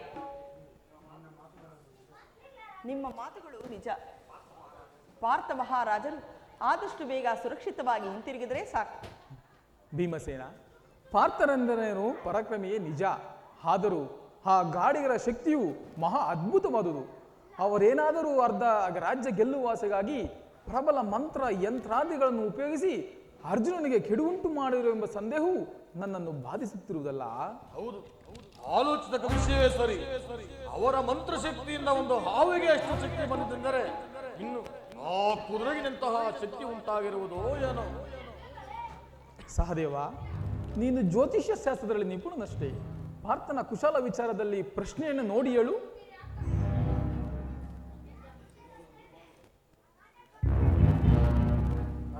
ನಿಮ್ಮ ಮಾತುಗಳು ನಿಜ. ಪಾರ್ಥ ಮಹಾರಾಜರು ಆದಷ್ಟು ಬೇಗ ಸುರಕ್ಷಿತವಾಗಿ ಹಿಂತಿರುಗಿದರೆ ಸಾಕು. ಭೀಮಸೇನ, ಪಾರ್ಥರೆಂದರೇನು ಪರಾಕ್ರಮಿಯೇ ನಿಜ. ಆದರೂ ಆ ಗಾಡಿಗರ ಶಕ್ತಿಯು ಮಹಾ ಅದ್ಭುತವಾದುದು. ಅವರೇನಾದರೂ ಅರ್ಧ ರಾಜ್ಯ ಗೆಲ್ಲುವಾಸೆಗಾಗಿ ಪ್ರಬಲ ಮಂತ್ರ ಯಂತ್ರಾದಿಗಳನ್ನು ಉಪಯೋಗಿಸಿ ಅರ್ಜುನನಿಗೆ ಕೆಡುವುಂಟು ಮಾಡಿರುವೆಂಬ ಸಂದೇಹವು ನನ್ನನ್ನು ಬಾಧಿಸುತ್ತಿರುವುದಲ್ಲ. ಹೌದು, ಆಲೋಚಿತ ವಿಷಯವೇ ಸರಿ. ಅವರ ಮಂತ್ರಶಕ್ತಿಯಿಂದ ಒಂದು ಹಾವಿಗೆ ಎಷ್ಟು ಶಕ್ತಿ ಬಂದಿದ್ದರೆ ಇನ್ನು ಆ ಕುದುರೆಗಿನಂತಹ ಶಕ್ತಿ ಉಂಟಾಗಿರುವುದೋ ಏನೋ. ಸಹದೇವ, ನೀನು ಜ್ಯೋತಿಷ್ಯ ಶಾಸ್ತ್ರದಲ್ಲಿ ನಿಪುಣನಷ್ಟೇ. ಪಾರ್ಥನ ಕುಶಲ ವಿಚಾರದಲ್ಲಿ ಪ್ರಶ್ನೆಯನ್ನು ನೋಡಿ ಹೇಳು.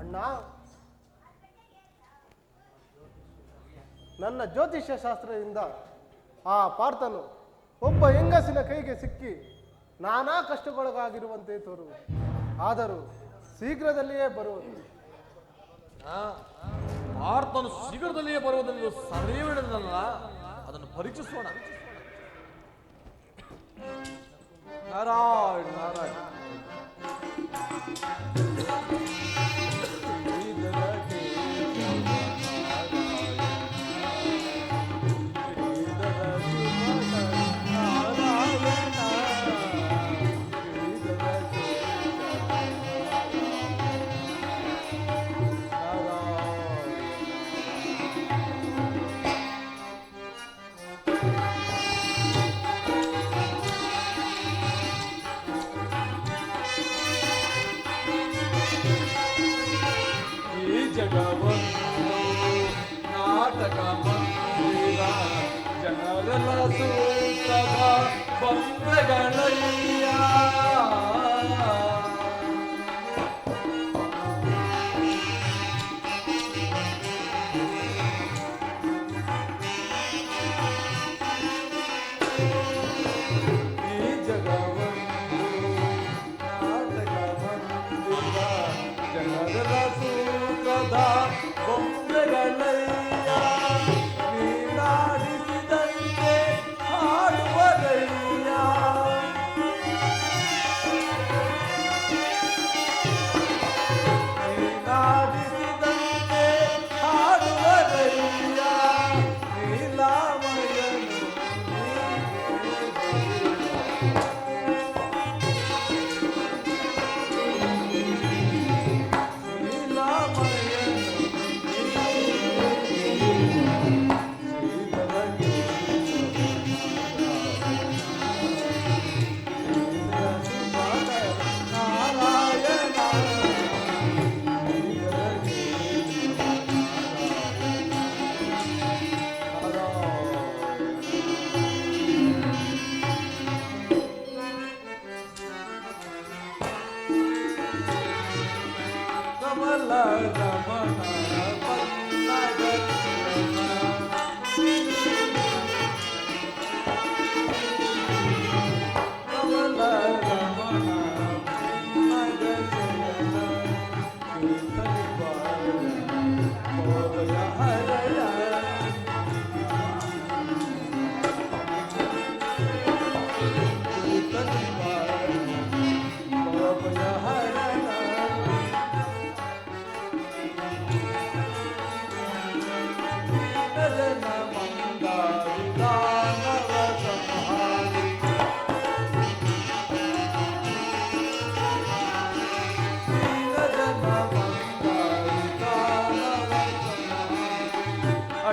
ಅಣ್ಣ, ನನ್ನ ಜ್ಯೋತಿಷ್ಯ ಶಾಸ್ತ್ರದಿಂದ ಆ ಪಾರ್ಥನು ಒಬ್ಬ ಹೆಂಗಸಿನ ಕೈಗೆ ಸಿಕ್ಕಿ ನಾನಾ ಕಷ್ಟಗೊಳಗಾಗಿರುವಂತೆ ತೋರುವುದು. ಆದರೂ ಶೀಘ್ರದಲ್ಲಿಯೇ ಬರುವುದು. ಪಾರ್ಥನು ಶೀಘ್ರದಲ್ಲಿಯೇ ಬರುವುದೆಂದು ಸರಿಯಿಡಲ್ಲ, ಅದನ್ನು ಪರೀಕ್ಷಿಸೋಣ. ನಾರಾಯಣ ನಾರಾಯಣ. ನಾಟಕ ಮಂದಿರ ಜನರೆಲ್ಲ ಸೂತಕ ಬಂದಗಳಯ್ಯ. ಈ ಜಗವನ್ನು ನಾಟಕ ಮಂದಿರ ಜನರೆಲ್ಲ ಸೂತದ ಬೊಂಬೆಗಳಯ್ಯ. ನೀನಾಡಿಸಿದಂತೆ ಹಾಡುವರಯ್ಯ. ನೀನಾಡಿಸಿದಂತೆ ಹಾಡುವರಯ್ಯ. ನೀಲಾಮಯನು ಕಮಲ ರಮಣ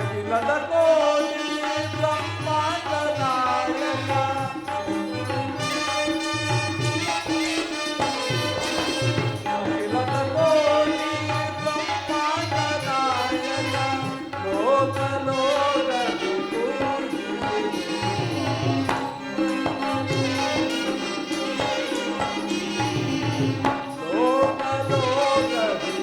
ಅಖಿಲದ ಕೋಟಿ ಬ್ರಹ್ಮಾಂಡ ನಾಯಕ. ಅಖಿಲದ ಕೋಟಿ ಬ್ರಹ್ಮಾಂಡ ನಾಯಕ. ಲೋಕ ಲೋಕದಿ ಲೋಕ ಲೋಕದಿ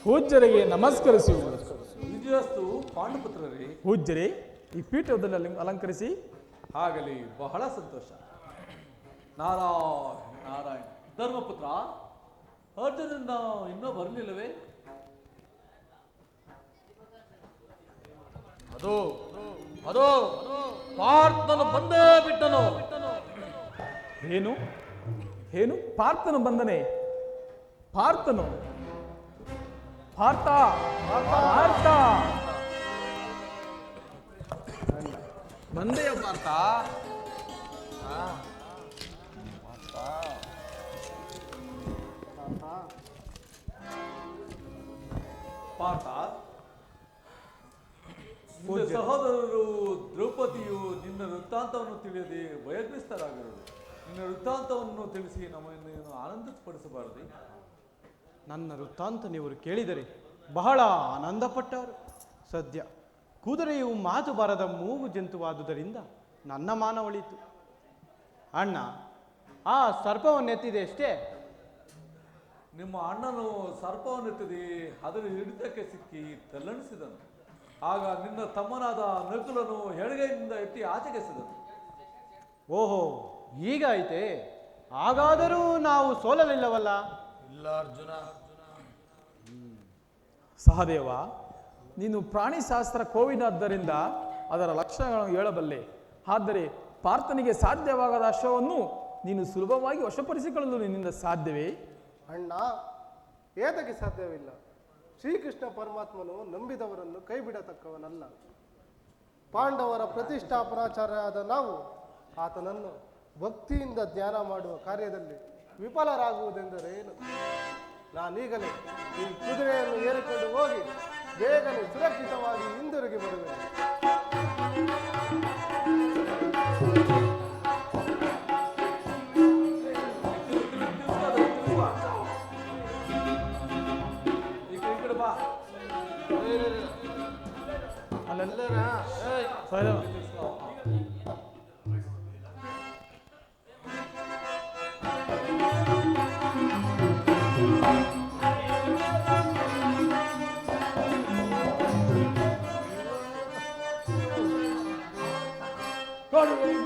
ಪೂಜ್ಯರಿಗೆ ನಮಸ್ಕರಿಸುವುದು. ವಿಜಯಸ್ತು ಪಾಂಡುಪುತ್ರರೇ. ಪೂಜ್ಯರೇ, ಈ ಪೀಠದಲ್ಲಿ ಅಲಂಕರಿಸಿ. ಆಗಲಿ, ಬಹಳ ಸಂತೋಷ. ನಾರಾಯಣ ನಾರಾಯಣ. ಧರ್ಮಪುತ್ರ, ಅರ್ಜುನನ್ನ ಇನ್ನೂ ಬರಲಿಲ್ಲವೇ? ಅದು ಅದು ಪಾರ್ಥನು ಬಂದೇ ಬಿಟ್ಟನು. ಏನು ಏನು ಪಾರ್ಥನು ಬಂದನೆ? ಪಾರ್ಥನು ಪಾರ್ಥ ಪಾರ್ಥ ಬಂದೆಯ ಪಾರ್ಥ? ಪಾರ್ಥ, ನಿನ್ನ ಸಹೋದರರು ದ್ರೌಪದಿಯು ನಿನ್ನ ವೃತ್ತಾಂತವನ್ನು ತಿಳಿಯದೆ ಭಯಗ್ರಸ್ತರಾಗಿರುವುದು. ನಿನ್ನ ವೃತ್ತಾಂತವನ್ನು ತಿಳಿಸಿ ನಮ್ಮನ್ನು ಆನಂದಪಡಿಸಬಾರದೆ? ನನ್ನ ವೃತ್ತಾಂತ ನೀವು ಕೇಳಿದರೆ ಬಹಳ ಆನಂದಪಟ್ಟರು. ಸದ್ಯ ಕುದುರೆಯು ಮಾತು ಬಾರದ ಮೂಗು ಜಂತುವಾದುದರಿಂದ ನನ್ನ ಮಾನ ಒಳಿತು. ಅಣ್ಣ, ಆ ಸರ್ಪವನ್ನೆತ್ತಿದೆ ಅಷ್ಟೇ. ನಿಮ್ಮ ಅಣ್ಣನು ಸರ್ಪವನ್ನೆತ್ತಿದೆ ಅದರ ಹಿಡಿತಕ್ಕೆ ಸಿಕ್ಕಿ ತಲ್ಲಣಿಸಿದನು. ಆಗ ನಿನ್ನ ತಮ್ಮನಾದ ನಕುಲನು ಎಡಗೈಯಿಂದ ಎತ್ತಿ ಆಚೆಗೆಸಿದನು. ಓಹೋ, ಈಗ ಐತೆ. ಹಾಗಾದರೂ ನಾವು ಸೋಲಲಿಲ್ಲವಲ್ಲ? ಇಲ್ಲ ಅರ್ಜುನ. ಸಹದೇವ, ನೀನು ಪ್ರಾಣಿಶಾಸ್ತ್ರ ಕೋವಿನಾದ್ದರಿಂದ ಅದರ ಲಕ್ಷಣಗಳನ್ನು ಹೇಳಬಲ್ಲೆ. ಆದರೆ ಪಾರ್ಥನಿಗೆ ಸಾಧ್ಯವಾಗದ ಅಶ್ವವನ್ನು ನೀನು ಸುಲಭವಾಗಿ ವಶಪಡಿಸಿಕೊಳ್ಳಲು ನಿನ್ನಿಂದ ಸಾಧ್ಯವೇ? ಅಣ್ಣ, ಏತಕ್ಕೆ ಸಾಧ್ಯವಿಲ್ಲ. ಶ್ರೀಕೃಷ್ಣ ಪರಮಾತ್ಮನು ನಂಬಿದವರನ್ನು ಕೈ ಬಿಡತಕ್ಕವನಲ್ಲ. ಪಾಂಡವರ ಪ್ರತಿಷ್ಠಾಪನಾಚಾರ್ಯರಾದ ನಾವು ಆತನನ್ನು ಭಕ್ತಿಯಿಂದ ಧ್ಯಾನ ಮಾಡುವ ಕಾರ್ಯದಲ್ಲಿ ವಿಫಲರಾಗುವುದೆಂದರೇನು? ನಾನೀಗಲೇ ಈ ಕುದುರೆಯನ್ನು ಏರಿಕೊಂಡು ಹೋಗಿ ಬೇಗನೆ ಸುರಕ್ಷಿತವಾಗಿ ಹಿಂದಿರುಗಿ ಬರುವೆನು.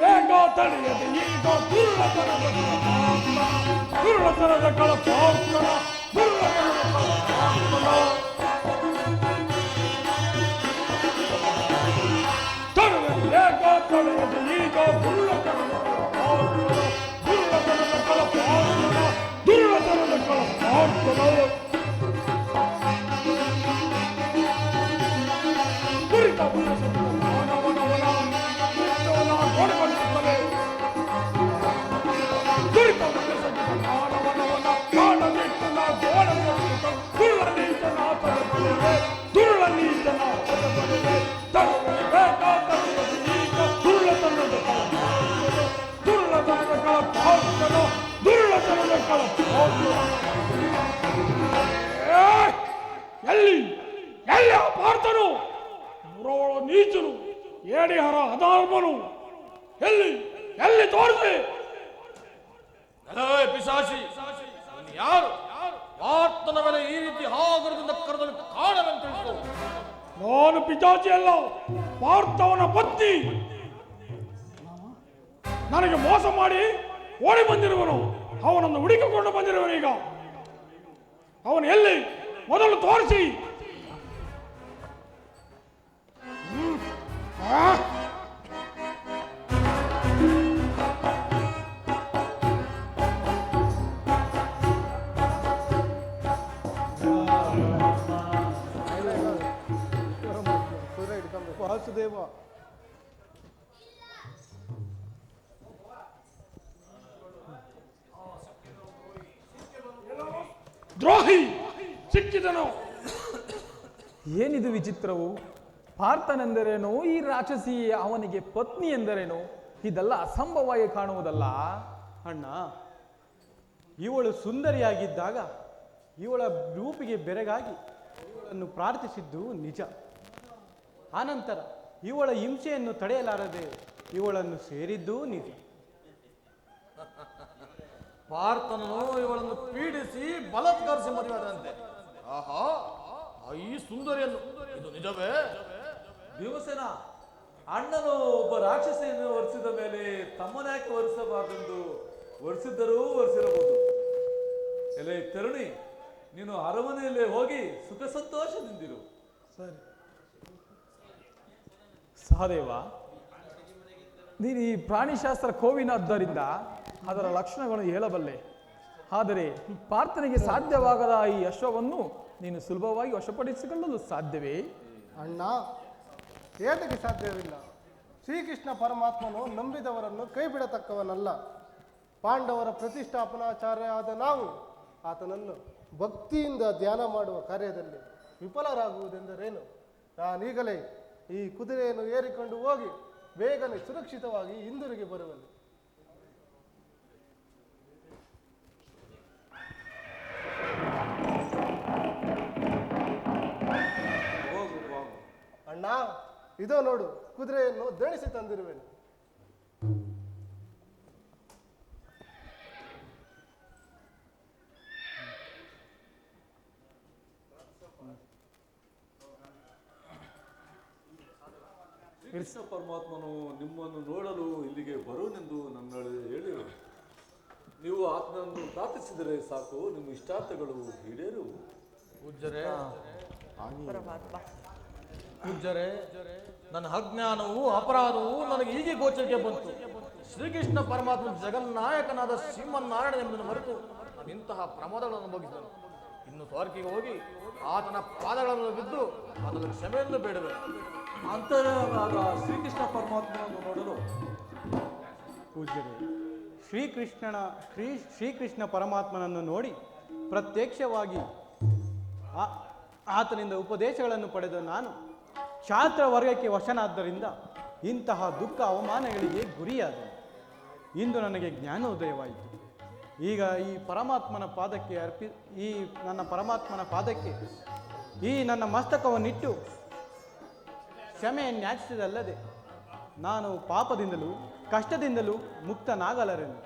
ಬೇಗ ತಡೆಯದೆ ಈಗ ದುರ್ಲತನದ ಕಳಪಾರ್ತನ ಬೇಗ ತಡೆಯದೆ ಈಗ ದುರ್ಲತನದ ಕಳಪಾರ್ತನ ಕುರಿತ ಎಲ್ಲಿ ಎಲ್ಲಿ ಆ ಪಾರ್ಥನು, ದುರೋಳ ನೀಚನು, ಏಡಿಹರ ಅಧರ್ಮನು, ಎಲ್ಲಿ ಎಲ್ಲಿ ತೋರಿಸಿ? ಪಿಶಾಚಿ, ಯಾರು ಪಾರ್ಥನ ಮೇಲೆ ಈ ರೀತಿ ಹಾಗರದಿಂದ ಕರೆದನ್ನು ಕಾಣವೆಂತ ತಿಳಿಸು. ನಾನು ಪಿಶಾಚಿ ಅಲ್ಲ, ಪಾರ್ಥವನ ಪತ್ನಿ. ನನಗೆ ಮೋಸ ಮಾಡಿ ಓಡಿ ಬಂದಿರುವನು, ಅವನನ್ನು ಹುಡುಕಿಕೊಂಡು ಬಂದಿರುವನು. ಈಗ ಅವನು ಎಲ್ಲಿ ಮೊದಲು ತೋರಿಸಿ. ವಾಸುದೇವ, ದ್ರೋಹಿ ಸಿಕ್ಕಿದನು. ಏನಿದು ವಿಚಿತ್ರವು? ಪಾರ್ಥನೆಂದರೇನು, ಈ ರಾಕ್ಷಸಿ ಅವನಿಗೆ ಪತ್ನಿ ಎಂದರೇನು? ಇದೆಲ್ಲ ಅಸಂಭವವಾಗಿ ಕಾಣುವುದಲ್ಲ. ಅಣ್ಣ, ಇವಳು ಸುಂದರಿಯಾಗಿದ್ದಾಗ ಇವಳ ರೂಪಿಗೆ ಬೆರಗಾಗಿ ಇವಳನ್ನು ಪ್ರಾರ್ಥಿಸಿದ್ದು ನಿಜ. ಆನಂತರ ಇವಳ ಹಿಂಸೆಯನ್ನು ತಡೆಯಲಾರದೆ ಇವಳನ್ನು ಸೇರಿದ್ದೂ ನಿಜ. ಪಾರ್ಥನನು ಇವಳನ್ನು ಪೀಡಿಸಿ ಬಲಾತ್ಕಾರಿಸಿ ಮದುವೆಯಾದಂತೆ. ಆಹಾ, ಈ ಸುಂದರಿಯನ್ನು ಇದು ನಿಜವೇ? ಭೀಮಸೇನ, ಅಣ್ಣನು ಒಬ್ಬ ರಾಕ್ಷಸಿಯನ್ನು ಒರೆಸಿದ ಮೇಲೆ ತಮ್ಮನ್ಯಾಕೆ ಒರೆಸಬಾರದೆಂದು ಒರೆಸಿದ್ದರೂ ಒರೆಸಿರಬಹುದು. ಎಲೆ ತರುಣಿ, ನೀನು ಅರಮನೆಯಲ್ಲೇ ಹೋಗಿ ಸುಖ ಸಂತೋಷದಿಂದಿರು. ಸಹದೇವ, ನೀನು ಈ ಪ್ರಾಣಿಶಾಸ್ತ್ರ ಕೋವಿನಾದ್ದರಿಂದ ಅದರ ಲಕ್ಷಣಗಳನ್ನು ಹೇಳಬಲ್ಲೆ. ಆದರೆ ಪಾರ್ಥನಿಗೆ ಸಾಧ್ಯವಾಗದ ಈ ಅಶ್ವವನ್ನು ನೀನು ಸುಲಭವಾಗಿ ವಶಪಡಿಸಿಕೊಳ್ಳಲು ಸಾಧ್ಯವೇ? ಅಣ್ಣ, ಏತಕ್ಕೆ ಸಾಧ್ಯವಿಲ್ಲ. ಶ್ರೀಕೃಷ್ಣ ಪರಮಾತ್ಮನು ನಂಬಿದವರನ್ನು ಕೈ ಬಿಡತಕ್ಕವನಲ್ಲ. ಪಾಂಡವರ ಪ್ರತಿಷ್ಠಾಪನಾಚಾರ್ಯ ಆದ ನಾವು ಆತನನ್ನು ಭಕ್ತಿಯಿಂದ ಧ್ಯಾನ ಮಾಡುವ ಕಾರ್ಯದಲ್ಲಿ ವಿಫಲರಾಗುವುದೆಂದರೇನು? ನಾನೀಗಲೇ ಈ ಕುದುರೆಯನ್ನು ಏರಿಕೊಂಡು ಹೋಗಿ ಬೇಗನೆ ಸುರಕ್ಷಿತವಾಗಿ ಹಿಂದಿರುಗಿ ಬರುವನು. ಅಣ್ಣ, ಇದೋ ನೋಡು, ಕುದುರೆಯನ್ನು ದಣಿಸಿ ತಂದಿರುವೆನು. ಕೃಷ್ಣ ಪರಮಾತ್ಮನು ನಿಮ್ಮನ್ನು ನೋಡಲು ಇಲ್ಲಿಗೆ ಬರುವನೆಂದು ನನ್ನ ಹೇಳಿರು. ನೀವು ಆತನನ್ನು ಪ್ರಾರ್ಥಿಸಿದರೆ ಸಾಕು, ನಿಮ್ಮ ಇಷ್ಟಾರ್ಥಗಳು ಈಡೇರುವು. ಪೂಜ್ಯರೇ, ಪರಮಾತ್ಮ, ಪೂಜ್ಯರೇ, ನನ್ನ ಅಜ್ಞಾನವು ಅಪರಾಧವು ನನಗೆ ಹೀಗೆ ಗೋಚರಕ್ಕೆ ಬಂತು. ಶ್ರೀಕೃಷ್ಣ ಪರಮಾತ್ಮ ಜಗನ್ನಾಯಕನಾದ ಶ್ರೀಮನ್ನಾರಾಯಣ ಎಂಬುದನ್ನು ಮರೆತು ನಾನು ಇಂತಹ ಪ್ರಮಾದಗಳನ್ನು ಅನುಭವಿಸಿದನು. ಇನ್ನು ದ್ವಾರಕೆಗೆ ಹೋಗಿ ಆತನ ಪಾದಗಳನ್ನು ಬಿದ್ದು ಅದನ್ನು ಕ್ಷಮೆಯನ್ನು ಬೇಡುವೆ. ಅಂತರಾದ ಶ್ರೀಕೃಷ್ಣ ಪರಮಾತ್ಮನನ್ನು ನೋಡಲು ಪೂಜ್ಯರೇ, ಶ್ರೀಕೃಷ್ಣ ಪರಮಾತ್ಮನನ್ನು ನೋಡಿ ಪ್ರತ್ಯಕ್ಷವಾಗಿ ಆತನಿಂದ ಉಪದೇಶಗಳನ್ನು ಪಡೆದ ನಾನು ಛಾತ್ರ ವರ್ಗಕ್ಕೆ ವಶನಾದ್ದರಿಂದ ಇಂತಹ ದುಃಖ ಅವಮಾನಗಳಿಗೆ ಗುರಿಯಾದನು. ಇಂದು ನನಗೆ ಜ್ಞಾನೋದಯವಾಯಿತು. ಈಗ ಈ ನನ್ನ ಪರಮಾತ್ಮನ ಪಾದಕ್ಕೆ ಈ ನನ್ನ ಮಸ್ತಕವನ್ನಿಟ್ಟು ಕ್ಷಮೆಯನ್ಯಾಚಿಸಿದಲ್ಲದೆ ನಾನು ಪಾಪದಿಂದಲೂ ಕಷ್ಟದಿಂದಲೂ ಮುಕ್ತನಾಗಲರೆನು.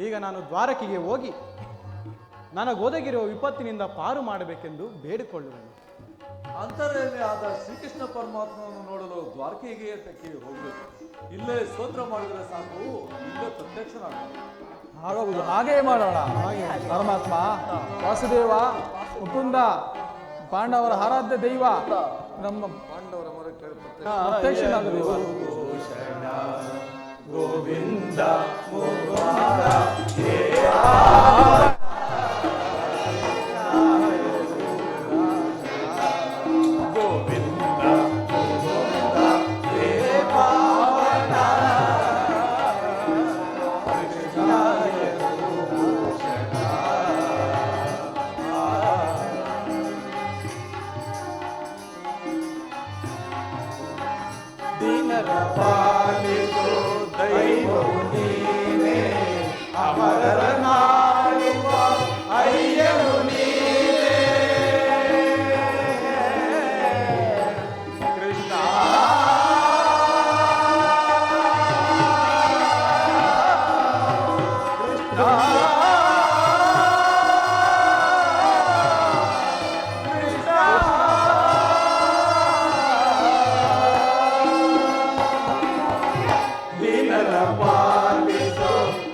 ಈಗ ನಾನು ದ್ವಾರಕೆಗೆ ಹೋಗಿ ನನಗೊದಗಿರುವ ವಿಪತ್ತಿನಿಂದ ಪಾರು ಮಾಡಬೇಕೆಂದು ಬೇಡಿಕೊಳ್ಳುವೆನು. ಅಂತರಲ್ಲಿ ಆದ ಶ್ರೀಕೃಷ್ಣ ಪರಮಾತ್ಮನನ್ನು ನೋಡಲು ದ್ವಾರಕೆಗೆ ಹೋಗಬೇಕು. ಇಲ್ಲೇ ಸ್ತೋತ್ರ ಮಾಡಿದರೆ ಸಾಕು, ಇಲ್ಲೇ ಪ್ರತ್ಯಕ್ಷನಾಗಬೇಕು. ಆಗಬಹುದು, ಹಾಗೇ ಮಾಡೋಣ. ಪರಮಾತ್ಮ, ವಾಸುದೇವ, ಮುಕುಂದ, ಪಾಂಡವರ ಆರಾಧ್ಯ ದೈವ, ನಮ್ಮ ಪಾಂಡವರ ಮೊರೆ ಕೇಳಿ ಪ್ರತ್ಯಕ್ಷನಾಗಬೇಕು. ಗೋವಿಂದ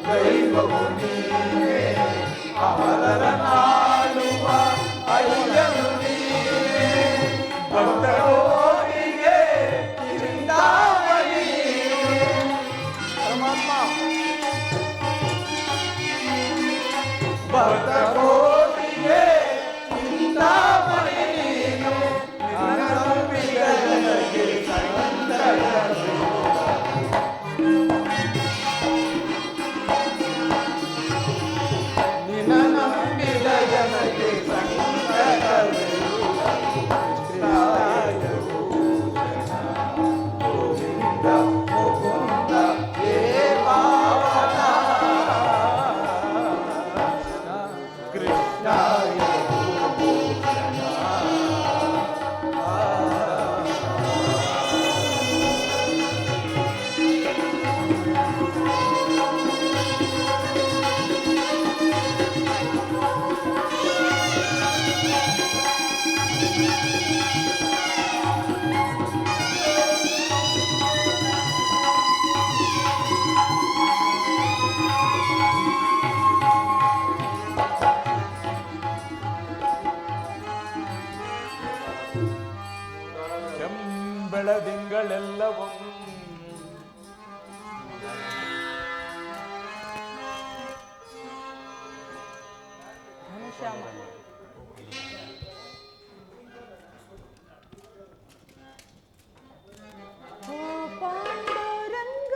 ದೈವವು ನೀನೇ ಬೆಳದಿಂಗಳೆಲ್ಲವೂ ಘನಶ್ಯಾಮ ಓ ಪಾಂಡುರಂಗ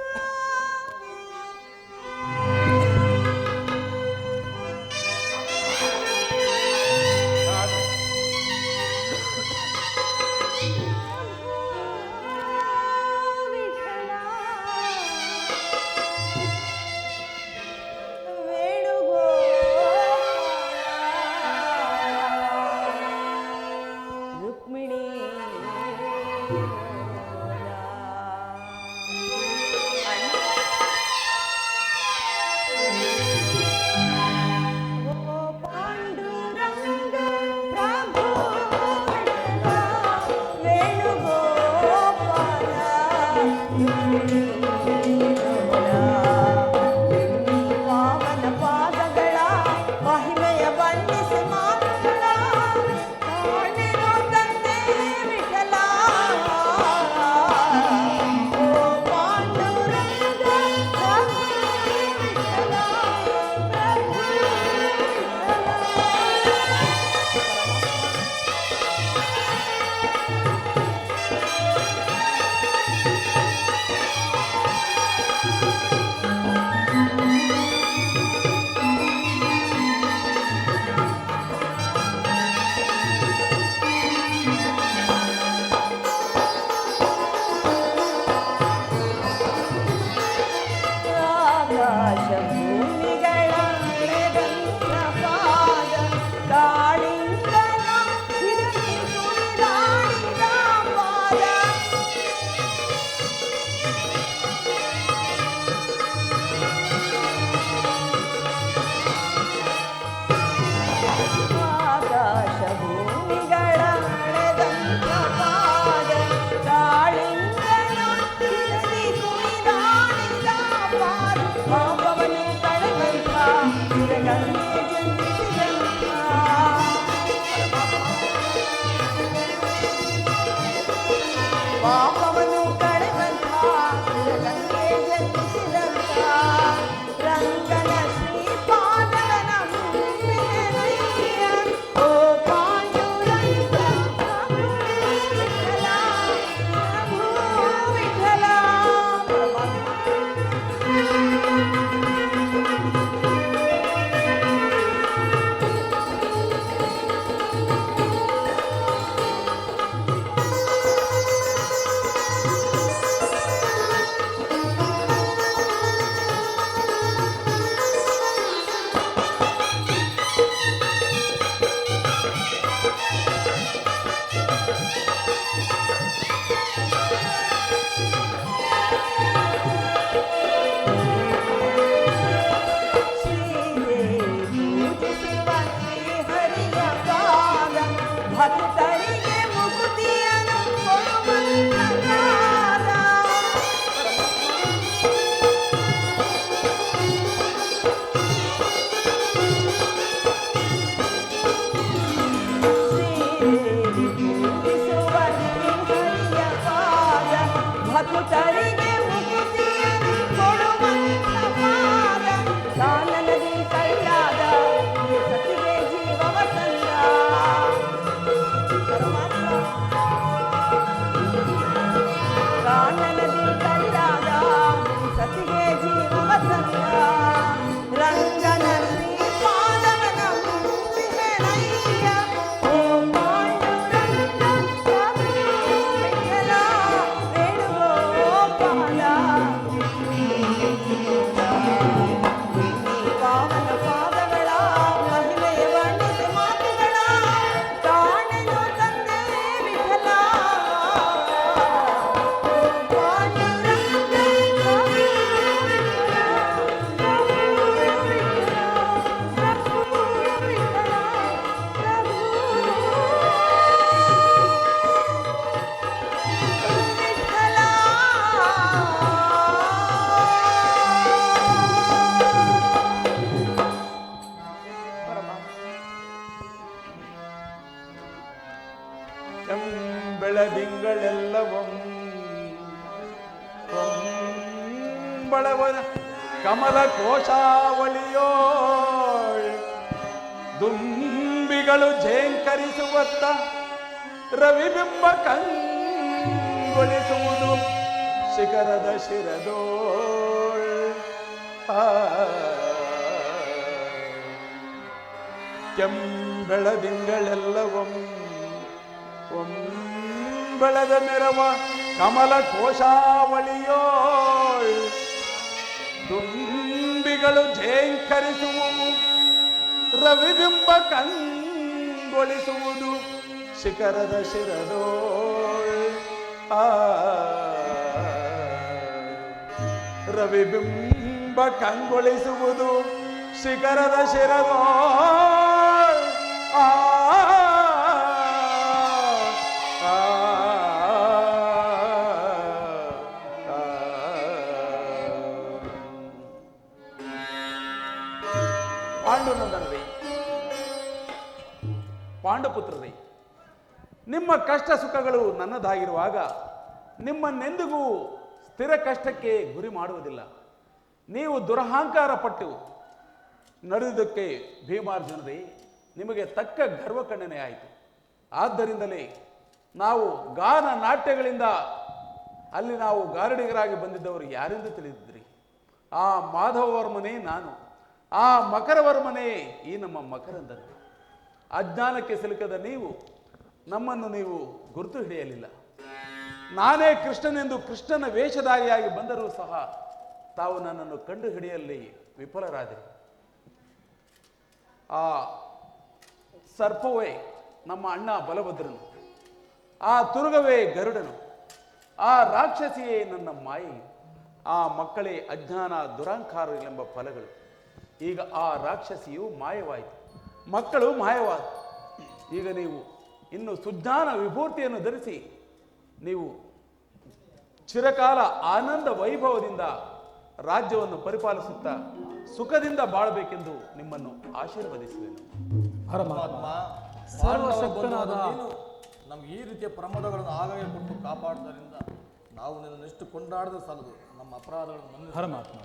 ಕೆಂಬೆಳದಿಂಗಳೆಲ್ಲವಂ ಬಳವನ ಕಮಲ ಕೋಶಾವಳಿಯೋ ದುಂಬಿಗಳು ಝೇಂಕರಿಸುವತ್ತ ರವಿಬಿಂಬ ಕಂಗೊಳಿಸುವುದು ಶಿಖರದ ಶಿರದೋಳ್ ಕೆಂಬೆಳದಿಂಗಳೆಲ್ಲವಂ ಬೆಳೆದ ಮೆರವ ಕಮಲ ಕೋಶಾವಳಿಯೋಳ್ ದುಂಬಿಗಳು ಝೇಂಕರಿಸುವು ರವಿಬಿಂಬ ಕಂಗೊಳಿಸುವುದು ಶಿಖರದ ಶಿರದೋಳ್ ರವಿಬಿಂಬ ಕಂಗೊಳಿಸುವುದು ಶಿಖರದ ಶಿರದೋಳ್ ಪಾಂಡುನಂದನರೇ, ಪಾಂಡುಪುತ್ರರೇ, ನಿಮ್ಮ ಕಷ್ಟ ಸುಖಗಳು ನನ್ನದಾಗಿರುವಾಗ ನಿಮ್ಮನ್ನೆಂದಿಗೂ ಸ್ಥಿರ ಕಷ್ಟಕ್ಕೆ ಗುರಿ ಮಾಡುವುದಿಲ್ಲ. ನೀವು ದುರಹಂಕಾರ ಪಟ್ಟು ನಡೆದುದಕ್ಕೆ ಭೀಮಾರ್ಜುನರೇ ನಿಮಗೆ ತಕ್ಕ ಗರ್ವಖಂಡನೆ ಆಯಿತು. ಆದ್ದರಿಂದಲೇ ನಾವು ಗಾನ ನಾಟ್ಯಗಳಿಂದ ಅಲ್ಲಿ ನಾವು ಗಾರಡಿಗರಾಗಿ ಬಂದಿದ್ದವರು ಯಾರೆಂದು ತಿಳಿದಿದ್ರಿ? ಆ ಮಾಧವವರ್ಮನೇ ನಾನು, ಆ ಮಕರವರ್ಮನೇ ಈ ನಮ್ಮ ಮಕರಂದನು. ಅಜ್ಞಾನಕ್ಕೆ ಸಿಲುಕದ ನೀವು ನಮ್ಮನ್ನು ನೀವು ಗುರುತು ಹಿಡಿಯಲಿಲ್ಲ. ನಾನೇ ಕೃಷ್ಣನೆಂದು ಕೃಷ್ಣನ ವೇಷಧಾರಿಯಾಗಿ ಬಂದರೂ ಸಹ ತಾವು ನನ್ನನ್ನು ಕಂಡು ಹಿಡಿಯಲ್ಲಿ ವಿಫಲರಾದರು. ಆ ಸರ್ಪವೇ ನಮ್ಮ ಅಣ್ಣ ಬಲಭದ್ರನು, ಆ ತುರುಗವೇ ಗರುಡನು, ಆ ರಾಕ್ಷಸಿಯೇ ನನ್ನ ಮಾಯೆಯು, ಆ ಮಕ್ಕಳೇ ಅಜ್ಞಾನ ದುರಹಂಕಾರಗಳೆಂಬ ಫಲಗಳು. ಈಗ ಆ ರಾಕ್ಷಸಿಯು ಮಾಯವಾಯಿತು, ಮಕ್ಕಳು ಮಾಯವಾದ. ಈಗ ನೀವು ಇನ್ನು ಸುಜ್ಞಾನ ವಿಭೂತಿಯನ್ನು ಧರಿಸಿ ನೀವು ಚಿರಕಾಲ ಆನಂದ ವೈಭವದಿಂದ ರಾಜ್ಯವನ್ನು ಪರಿಪಾಲಿಸುತ್ತಾ ಸುಖದಿಂದ ಬಾಳಬೇಕೆಂದು ನಿಮ್ಮನ್ನು ಆಶೀರ್ವದಿಸುವೆನು. ಪರಮಾತ್ಮ ಸರ್ವಶಕ್ತನಾದ ನೀನು ನಮ್ಗೆ ಈ ರೀತಿಯ ಪ್ರಮಾದಗಳನ್ನು ಆಗಾಗ ಕೊಟ್ಟು ಕಾಪಾಡುವುದರಿಂದ ನಾವು ನಿನ್ನನ್ನು ಎಷ್ಟು ಕೊಂಡಾಡದ ಸಾಲದು, ನಮ್ಮ ಅಪರಾಧಗಳನ್ನು ಮನ್ನಿಸು. ಪರಮಾತ್ಮ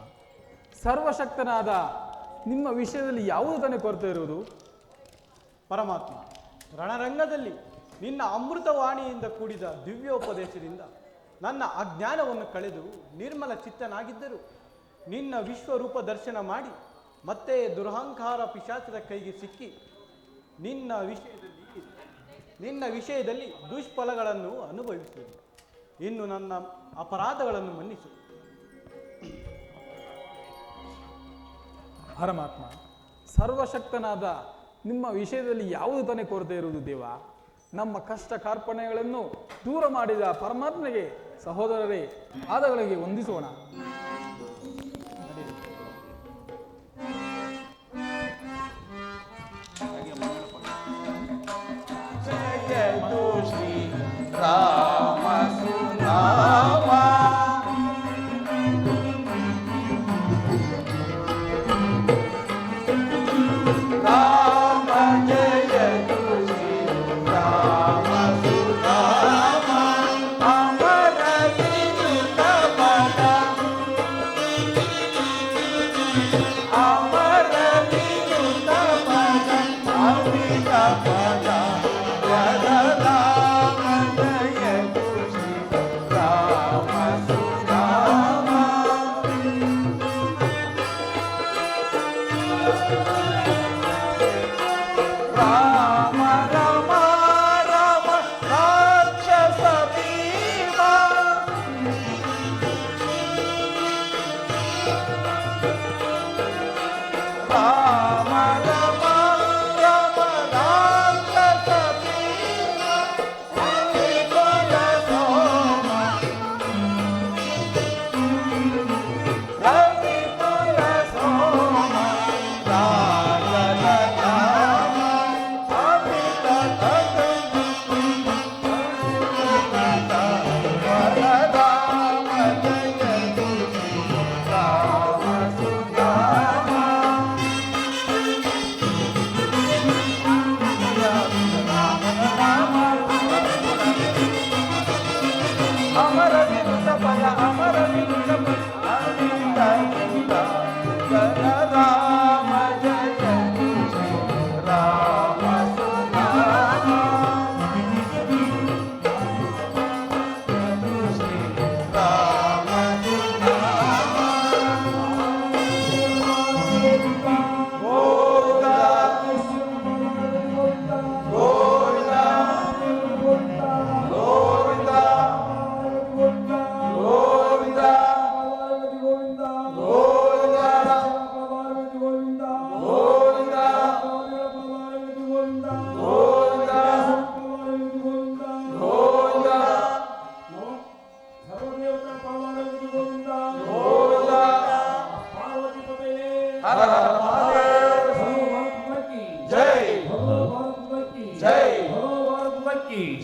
ಸರ್ವಶಕ್ತನಾದ ನಿಮ್ಮ ವಿಷಯದಲ್ಲಿ ಯಾವುದು ತಾನೇ ಕೊರತೆ ಇರುವುದು? ಪರಮಾತ್ಮ, ರಣರಂಗದಲ್ಲಿ ನಿನ್ನ ಅಮೃತವಾಣಿಯಿಂದ ಕೂಡಿದ ದಿವ್ಯೋಪದೇಶದಿಂದ ನನ್ನ ಅಜ್ಞಾನವನ್ನು ಕಳೆದು ನಿರ್ಮಲ ಚಿತ್ತನಾಗಿದ್ದರು ನಿನ್ನ ವಿಶ್ವರೂಪ ದರ್ಶನ ಮಾಡಿ ಮತ್ತೆ ದುರಹಂಕಾರ ಪಿಶಾಚದ ಕೈಗೆ ಸಿಕ್ಕಿ ನಿನ್ನ ವಿಷಯದಲ್ಲಿ ದುಷ್ಫಲಗಳನ್ನು ಅನುಭವಿಸುವುದು. ಇನ್ನು ನನ್ನ ಅಪರಾಧಗಳನ್ನು ಮನ್ನಿಸು. ಪರಮಾತ್ಮ ಸರ್ವಶಕ್ತನಾದ ನಿಮ್ಮ ವಿಷಯದಲ್ಲಿ ಯಾವುದು ತಾನೇ ಕೊರತೆ ಇರುವುದು ದೇವ? ನಮ್ಮ ಕಷ್ಟ ಕಾರ್ಪಣ್ಯಗಳನ್ನು ದೂರ ಮಾಡಿದ ಪರಮಾತ್ಮನಿಗೆ ಸಹೋದರರೇ ಪಾದಗಳಿಗೆ ವಂದಿಸೋಣ. ಜಯತು ಶ್ರೀ ರಾಮ ಸುನಾಮ ರಾಮ ಜಯತು ಶ್ರೀ ರಾಮ ಸುನಾಮ ಅಮರ ಸಿದ್ಧ ಪದ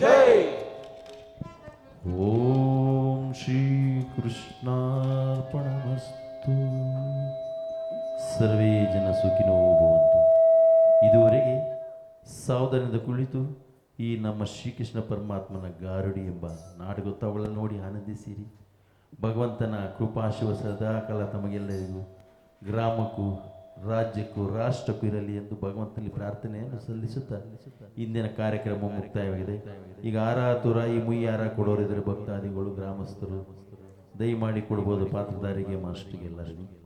ಜೈ. ಓಂ ಶ್ರೀ ಕೃಷ್ಣಾರ್ಪಣಮಸ್ತು. ಸರ್ವೇ ಜನ ಸುಖಿನೋ ಭವಂತು. ಇದುವರೆಗೆ ಸಾವಧಾನದಿಂದ ಕುಳಿತು ಈ ನಮ್ಮ ಶ್ರೀಕೃಷ್ಣ ಪರಮಾತ್ಮನ ಗಾರುಡಿ ಎಂಬ ನಾಟಕೋತ್ಸವಗಳನ್ನು ನೋಡಿ ಆನಂದಿಸಿರಿ. ಭಗವಂತನ ಕೃಪಾಶಿವ ಸದಾಕಾಲ ತಮಗೆಲ್ಲರಿಗೂ, ಗ್ರಾಮಕ್ಕೂ, ರಾಜ್ಯಕ್ಕೂ, ರಾಷ್ಟ್ರಕ್ಕೂ ಇರಲಿ ಎಂದು ಭಗವಂತನಲ್ಲಿ ಪ್ರಾರ್ಥನೆಯನ್ನು ಸಲ್ಲಿಸುತ್ತಾ ಇಂದಿನ ಕಾರ್ಯಕ್ರಮ ಮುಕ್ತಾಯವಾಗಿದೆ. ಈಗ ಆರ ತುರಾಯಿ ಮುಯ್ಯಾರ ಕೊಡೋರಿದ್ದರೆ ಭಕ್ತಾದಿಗಳು, ಗ್ರಾಮಸ್ಥರು ದಯಮಾಡಿ ಕೊಡ್ಬೋದು ಪಾತ್ರಧಾರಿಗೆ, ಮಾಸ್ಟರ್ಗೆ, ಎಲ್ಲರಿಗೂ.